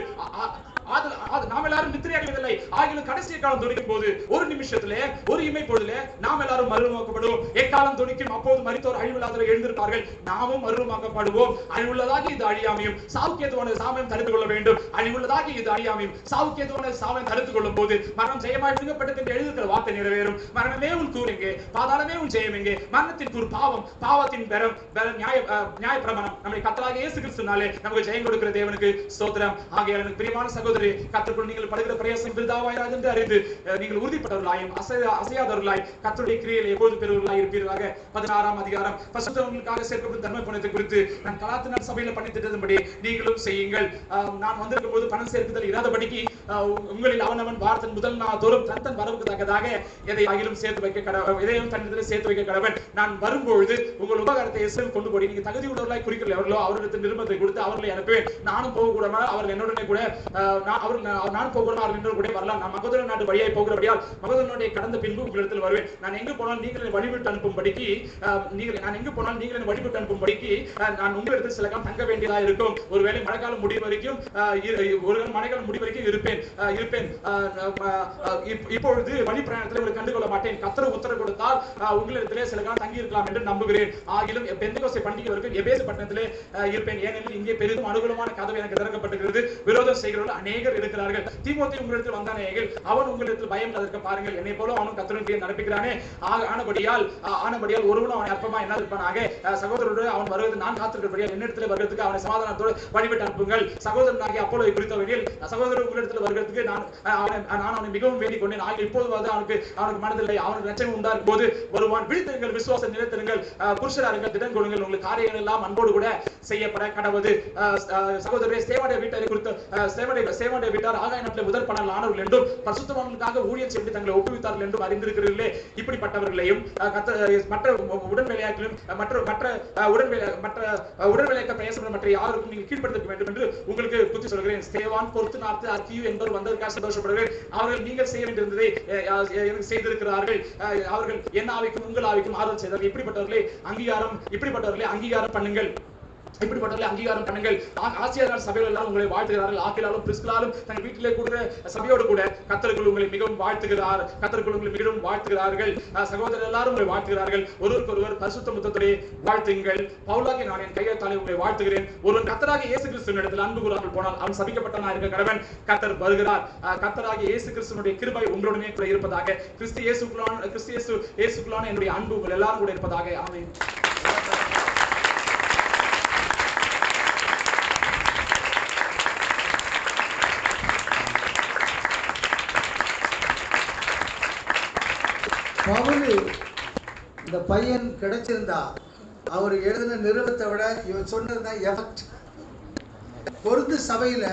B: நாம் எல்லாரும் நித்திரையாகவில்லை. ஆகிலும் கடைசிய காலம் தொனிக்கும் போது ஒரு நிமிஷத்திலே, ஒரு இமை பொழுதிலே நாம் எல்லாரும் மறுரூபமாக்கப்படுவோம். எக்காலம் தொனிக்கும் அப்போது மரித்தோர் அழிவில்லாதவர்கள் எழுந்திருப்பார்கள், நாமும் மறுரூபமாக்கப்படுவோம். அழிவுள்ளதாகி இது அழியாமையும் சாவுக்கேதுவான சாமையும் தடுத்துக் கொள்ள வேண்டும். அழிவுள்ளதாகி இது அழியாமையும் சாவுக்கேதுவான சாமையும் தடுத்துக் கொள்ளும் போது மரணம் ஜெயமாய் விழுங்கப்பட்டது என்று எழுதியிருக்கிற வார்த்தை நிறைவேறும். மரணமே உன் கூர் எங்கே? பாதாளமே உன் ஜெயம் எங்கே? மரணத்தின் கூர் பாவம், பாவத்தின் பெறம் நியாய பிரமாணம். நம்முடைய கர்த்தராகிய இயேசு கிறிஸ்துவினாலே நமக்கு ஜெயம் கொடுக்கிற தேவனுக்கு ஸ்தோத்திரம். ஆகையால் எனக்கு பிரியமான சகோதரரே, கர்த்தருக்குள் நீங்கள் படுகிற பிரயாசம் விருதாவாயிராது என்று அறிந்து நீங்கள் உறுதிப்பட்டவர்களாயும் அசையாதவர்களாய் கர்த்தருடைய கிரியையில் எப்போது பெறுவர்களாய் இருப்பீர்களாக. 16ஆம் அதிகாரம் பரிசுத்தவான்களுக்காக சேர்க்கப்படும் தர்ம பணத்தை குறித்து நான் கலாத்தினார் சபையில பண்ணி திட்டத்தின்படி நீங்களும் செய்யுங்கள். நான் வந்திருக்கும் போது பணம் சேர்க்குதல் இராதபடிக்கு உங்களில் அவனவன் வாரத்தின் முதல் நாள் தோறும் தன் வரவுக்கு தக்கதாக எதையும் சேர்த்து வைக்க கடவன். நான் வரும்பொழுது உங்கள் உபகாரத்தை இயேசுவில் கொண்டு போய் நீங்க தகுதி உள்ளவர்களாய் குறிக்கிறீர்கள் எவர்களோ அவர்களுக்கு நிருபத்தை கொடுத்து அவர்களை அனுப்புவேன். நானும் போகக்கூடாமல் அவர்கள் என்னுடனே கூட நான் போகக்கூடாமல் அவர்கள் என்னோட கூட வரலாம். நான் மகதோனியா நாட்டு வழியாய் போகிறபடியால் மகதோனியாவுடைய கடந்த பின்பு உங்களிடத்தில் வருவேன். நான் எங்கு போனால் நீங்கள் என்னை வழிவிட்டு அனுப்பும்படிக்கு நான் உங்களிடத்தில் சில காலம் தங்க வேண்டியதா இருக்கும். ஒருவேளை மழைக்காலம் முடிவு வரைக்கும் இருப்பேன். இப்பொழுது வழி பிரயாணத்தில் உங்களை கண்டுகொள்ள மாட்டேன். கர்த்தர் உத்தரவு கொடுத்தால் உங்களிடத்திலே சில காலம் தங்கி இருக்கலாம் என்று நம்புகிறேன். ஆகிலும் பெந்தெகோஸ்தே பண்டிகை வரைக்கும் எபேசு பட்டணத்திலே இருப்பேன். ஏனெனில் இங்கே பெரிதும் அனுகூலமான கதவு எனக்கு திறக்கப்பட்டிருக்கிறது. விரோதம் செய்கிறவர்கள் அநேகர் இருக்கிறார்கள். தீமோத்தேயு உங்களிடத்தில் வந்தானேகள், அவன் உங்களிடத்தில் பயம் இல்லாதிருக்க பாருங்கள். என்னை போல அவனும் கர்த்தருடைய நடப்பிக்கிறானே. ஆனபடியால் ஒருவனும் அவனை அற்பமா என்ன இருப்பானாக. சகோதரரோடு அவன் வருவது நான் காத்திருக்கிறபடியால் என்னிடத்தில் வருவதற்கு அவனை சமாதானத்தோடு வழிவிட்டு அனுப்புங்கள். சகோதரனாகிய அப்போலோவை குறித்தவரையில் சகோதரர் உங்களிடத்தில் வருவதற்கு நான் அவனை மிகவும் வேண்டிக் கொண்டேன். ஆகிய இப்போது அவனுக்கு மனதில்லை. அவனுக்கு ரட்சணை உண்டாகும் போது வருவான். விழித்திருங்கள், விசுவாசம் நிலைத்திருங்கள், புருஷராருங்கள், திடன் கொள்ளுங்கள். உங்களுக்கு காரியங்கள் எல்லாம் அன்போடு கூட செய்யப்பட கடவுது. சகோதரரே, சேவாடைய வீட்டார் ஆகாய நாட்டில் முதல் பணம் ஆனவர்கள் என்றும் பரிசுத்தவான்களுக்காக ஊழியம் செய்து தங்களை ஒப்புவித்தார்கள் என்றும் அறிந்திருக்கிறீர்களே. இப்படிப்பட்டவர்களையும் மற்ற உடன்வேலையாக்களும் மற்ற உடன்வேலையாக்க பிரயாசம் மற்ற யாருக்கும் நீங்கள் கீழ்ப்படுத்த வேண்டும் என்று உங்களுக்கு புத்தி சொல்கிறேன். ஸ்தேவான், பொறுத்து நார்த்து, அர்க்கியு என்பவர் வந்ததற்காக சந்தோஷப்படுகிறேன். அவர்கள் நீங்கள் செய்ய வேண்டியிருந்ததை எனக்கு செய்திருக்கிறார்கள். அவர்கள் என் ஆவிக்கும் உங்கள் ஆவிக்கும் ஆறுதல் செய்தார்கள். இப்படிப்பட்டவர்களே அங்கீகாரம் பண்ணுங்கள். அங்கீகாரம் பண்ணுங்கள். ஆசிரியர்கள் சபையில் எல்லாம் உங்களை வாழ்த்துகிறார்கள். ஆக்கிலாலும் பிரிஸ்கிலாலும் தங்கள் வீட்டிலே கூட சபையோடு கூட கர்த்தருக்குள் உங்களை மிகவும் வாழ்த்துகிறார்கள். சகோதரர் எல்லாரும் உங்களை வாழ்த்துகிறார்கள். ஒருவருக்கொருவர் பரிசுத்த முத்தத்தோடே வாழ்த்துங்கள். பவுலாகிய நான் என் கையத்தாலே உங்களை வாழ்த்துகிறேன். ஒருவன் கர்த்தராகிய இயேசு கிறிஸ்துவின் இடத்தில் அன்பு கூறாமல் போனால் அவன் சபிக்கப்பட்டவனாக இருக்க கடவன். கர்த்தர் வருகிறார். கர்த்தராகிய இயேசு கிறிஸ்துவினுடைய கிருபை உங்களுடனே கூட இருப்பதாக. கிறிஸ்து இயேசுக்குள்ளான என்னுடைய அன்பு உங்கள் எல்லாரும் கூட இருப்பதாக. ஆமென்.
A: பவுலு இந்த பையன் கிடைச்சிருந்தா அவர் எழுதின நிறுவத்தை விட இவன் சொன்னதுதான் எஃபெக்ட். பொருந்து சபையில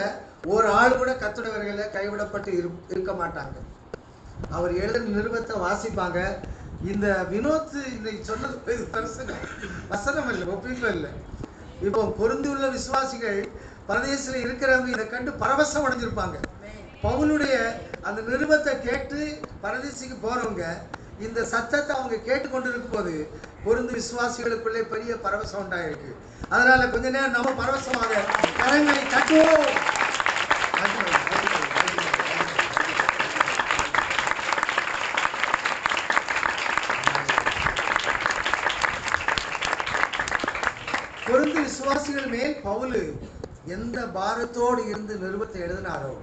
A: ஒரு ஆள் கூட கர்த்தருடைய கைவிடப்பட்டு இருக்க மாட்டாங்க. அவர் எழுதின நிறுவத்தை வாசிப்பாங்க. இந்த வினோத் இன்னைக்கு சொன்னது வசனம் இல்லை, ஒப்பிப்பு இல்லை. இப்போ பொருந்து உள்ள விசுவாசிகள் பரதேசில இருக்கிறவங்க இதை கண்டு பரவசம் அடைஞ்சிருப்பாங்க. பவுலுடைய அந்த நிருபத்தை கேட்டு பரதேசிக்கு போறவங்க இந்த சத்தத்தை அவங்க கேட்டுக்கொண்டு இருக்கும் போது பொருந்து விசுவாசிகளுக்குள்ளே பெரிய பரவசம் உண்டாயிருக்கு. அதனால கொஞ்ச நேரம் நம்ம பரவசமாக கரங்களை தட்டுவோம். பொருந்து விசுவாசிகள் மேல் பவுலு எந்த பாரத்தோடு இருந்து நிருபத்தை எழுதினாரோ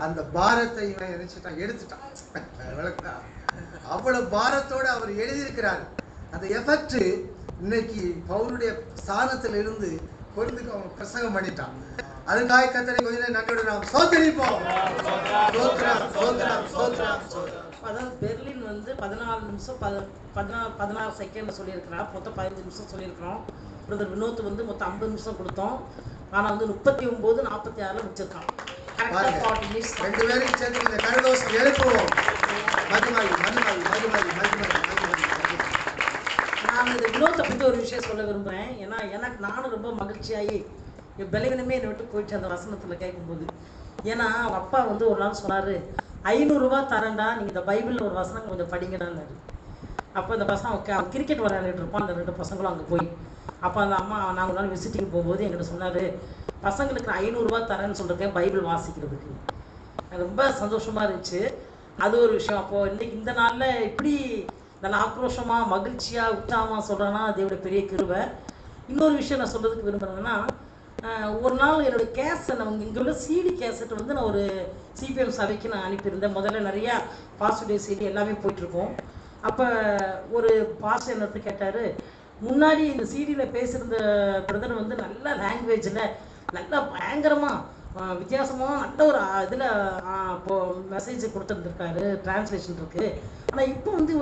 A: அந்த பாரத்தை இவன் எடுத்துட்டான். அவ்வளவு பாரத்தோடு அவர் எழுதியிருக்கிறார். அந்த எஃபெக்ட் இன்னைக்கு பவுலுடைய ஸ்தானத்தில் இருந்து பொருந்துக்கு அவன் பிரசங்கம் பண்ணிட்டான். அதுக்காக கர்த்தரை கொஞ்ச நேரம் நன்றோடு நாம் ஸ்தோத்திரிப்போம்.
C: அதாவது பெர்லின் வந்து 14 நிமிஷம் 16 செகண்ட் சொல்லியிருக்கிறான். மொத்தம் 15 நிமிஷம் சொல்லியிருக்கிறோம். பிரதர் வினோத் வந்து மொத்தம் 50 நிமிஷம் கொடுத்தோம். ஆனா வந்து 39:46 முடிச்சிருக்கான்.
A: ரெண்டு பேரும் சேர்ந்து இந்த கரதோஷம் எழுப்புவோம்.
C: நான் இந்த வினோத்தை பற்றி ஒரு விஷயம் சொல்ல விரும்புகிறேன். ஏன்னா நானும் ரொம்ப மகிழ்ச்சியாகி என் பலவீனமே என்னை விட்டு போயிடுச்சு அந்த வசனத்தில் கேட்கும்போது. ஏன்னா அவங்க அப்பா வந்து ஒரு நாள் சொன்னார், 500 ரூபா தரேன்டா, நீங்கள் இந்த பைபிளில் ஒரு வசனம் கொஞ்சம் படிங்கடான்னாரு. அப்போ இந்த பசங்க அவன் கிரிக்கெட் விளையாடிட்டு இருப்பான். அந்த 2 பசங்களும் அங்கே போய் அப்போ அந்த அம்மா நான் ஒரு நாள் விசிட்டிங் போகும்போது என்கிட்ட சொன்னார், பசங்களுக்கு 500 ரூபா தரேன்னு சொல்லிருக்கேன் பைபிள் வாசிக்கிறதுக்கு. ரொம்ப சந்தோஷமாக இருந்துச்சு. அது ஒரு விஷயம். அப்போது இன்றைக்கி இந்த நாளில் இப்படி நல்ல ஆக்ரோஷமாக மகிழ்ச்சியாக உற்சாகமாக சொல்கிறேன்னா அதோட பெரிய கிருபை. இன்னொரு விஷயம் நான் சொல்கிறதுக்கு விரும்புகிறேன்னா, ஒரு நாள் என்னோடய கேசட் இங்கே உள்ள சிடி கேசட் வந்து நான் ஒரு சிபிஎம் சபைக்கு நான் அனுப்பியிருந்தேன். முதல்ல நிறையா பாசிட்டிவ் சிடி எல்லாமே போயிட்டுருக்கோம். அப்போ ஒரு பாஸ் என்னத்தை கேட்டார், முன்னாடி இந்த சிடியில் பேசியிருந்த பிரதர் வந்து நல்ல லாங்குவேஜில் நல்லா பயங்கரமாக வித்தியாசமாக நல்ல ஒரு இதில் மெசேஜ் கொடுத்துருந்துருக்காரு, டிரான்ஸ்லேஷன் இருக்குது. ஆனால் இப்போ வந்து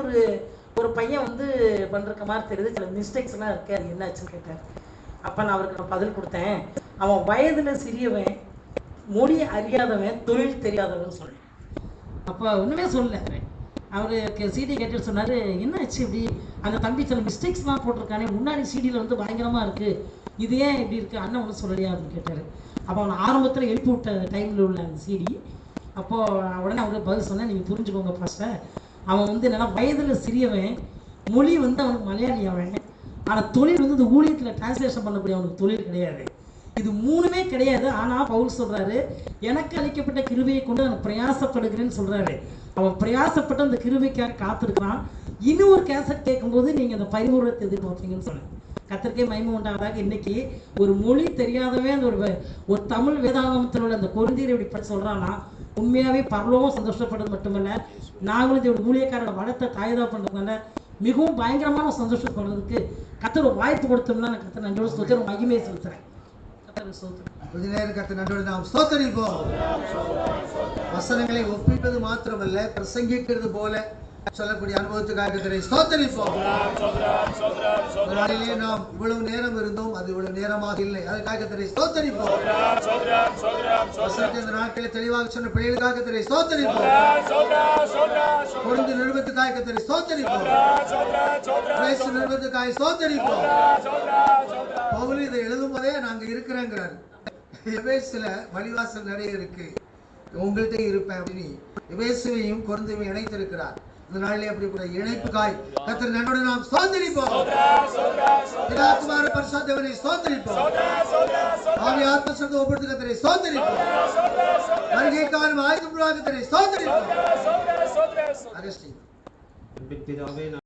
C: ஒரு பையன் வந்து பண்ணுற மாதிரி தெரியுது, சில மிஸ்டேக்ஸ்லாம் இருக்குது, அது என்னாச்சுன்னு கேட்டார். அப்போ நான் அவருக்கு பதில் கொடுத்தேன், அவன் வயதில் சிறியவன், மொழி அறியாதவன், தொழில் தெரியாதவன் சொன்னேன். அப்போ ஒன்றுமே சொல்லலை. அவருக்கு சிடி கேட்டுட்டு சொன்னார், என்னாச்சு இப்படி அந்த தம்பி சில மிஸ்டேக்ஸ்லாம் போட்டிருக்கானே, முன்னாடி சிடியில் வந்து பயங்கரமாக இருக்குது, இது ஏன் இப்படி இருக்குது, அண்ணன் ஒன்றும் சொல்லலையா அப்படின்னு கேட்டார். அப்போ அவனை ஆரம்பத்தில் எழுப்பி விட்ட டைமில் உள்ள அந்த சிடி. அப்போது உடனே அவருக்கு பதில் சொன்னேன், நீங்கள் புரிஞ்சுக்கோங்க ஃபஸ்ட்டை, அவன் வந்து என்னென்னா வயதில் சிறியவன், மொழி வந்து அவனுக்கு மலையாளி அவன், ஆனால் தொழில் வந்து இந்த ஊழியத்தில் டிரான்ஸ்லேஷன் பண்ணக்கூடிய அவனுக்கு தொழில் கிடையாது. இது மூணுமே கிடையாது. ஆனால் பவுல் சொல்கிறாரு, எனக்கு அளிக்கப்பட்ட கிருபையை கொண்டு நான் பிரயாசப்படுகிறேன்னு சொல்கிறாரு. அவன் பிரயாசப்பட்டு அந்த கிருபைக்காக காத்திருக்கான். இன்னும் ஒரு கேசட் கேட்கும்போது நீங்கள் அந்த பரிபூரணத்தை எதிர்பார்ப்பீங்கன்னு சொன்னேன். கர்த்தருக்கே மகிமை உண்டாவதாக. இன்னைக்கு ஒரு மொழி தெரியாதவே அந்த ஒரு தமிழ் வேதாகமத்தில் உள்ள அந்த கொரிந்தியரை இப்படி பற்றி சொல்கிறான்னா உண்மையாகவே பரலோகம் சந்தோஷப்படுறது மட்டுமல்ல, நாங்களும் இதோட ஊழியக்காரோட வளர்த்த தாயதா பண்ணுறதுனால மிகவும் பயங்கரமான சந்தோஷப்படுறதுக்கு கர்த்தர் ஒரு வாய்ப்பு கொடுத்தோம்னா நான் கர்த்தர் நன்றோடு ஸ்தோத்திரம் மகிமையை செலுத்துறேன்.
A: கொஞ்ச நேரம் கர்த்தர் நன்றோடு நாம் ஸ்தோத்திரிப்போம். வசனங்களை ஒப்பிப்பது மாத்திரமல்ல, பிரசங்கிக்கிறது போல சொல்லக்கூடிய அனுபவத்துக்காக கர்த்தரை ஸ்தோத்திரிப்போம். நாளிலே நாம் இவ்வளவு நேரம் இருந்தோம், அது இவ்வளவு நேரமாக இல்லை, அதுக்காக கர்த்தரை ஸ்தோத்திரிப்போம். வசனத்தை இந்த நாட்களில் தெளிவாக சொன்ன பிள்ளைகளுக்காக கர்த்தரை ஸ்தோத்திரிப்போம். பொருந்து நிறுவனத்துக்காக கர்த்தரை ஸ்தோத்திரிப்போம். கிறிஸ்து நிறுவனத்துக்காக ஸ்தோத்திரிப்போம். பவுல் இதை எழுதும் போதே நாங்க இருக்கிறேங்கிறார். எபேசுல வழிவாசல் நிறைய இருக்கு. உங்கள்கிட்ட இருப்பேன் அப்படின்னு எபேசுவையும் கொரிந்துவையும் இணைத்திருக்கிறார். இந்த நாளிலே அப்படிப்பட்ட இணைப்புக்காய் கர்த்தர் நன்மையோடு நாம் ஸ்தோத்திரிப்போம். பிதா குமார பரிசுத்த தேவனை ஸ்தோத்திரிப்போம். ஆவி ஆத்ம சர்வ ஒப்புரத்து கர்த்தரை ஸ்தோத்திரிப்போம். வருகைக்கான ஆயுதம் கர்த்தரை ஸ்தோத்திரிப்போம். அகஸ்டின்
D: பிதாவே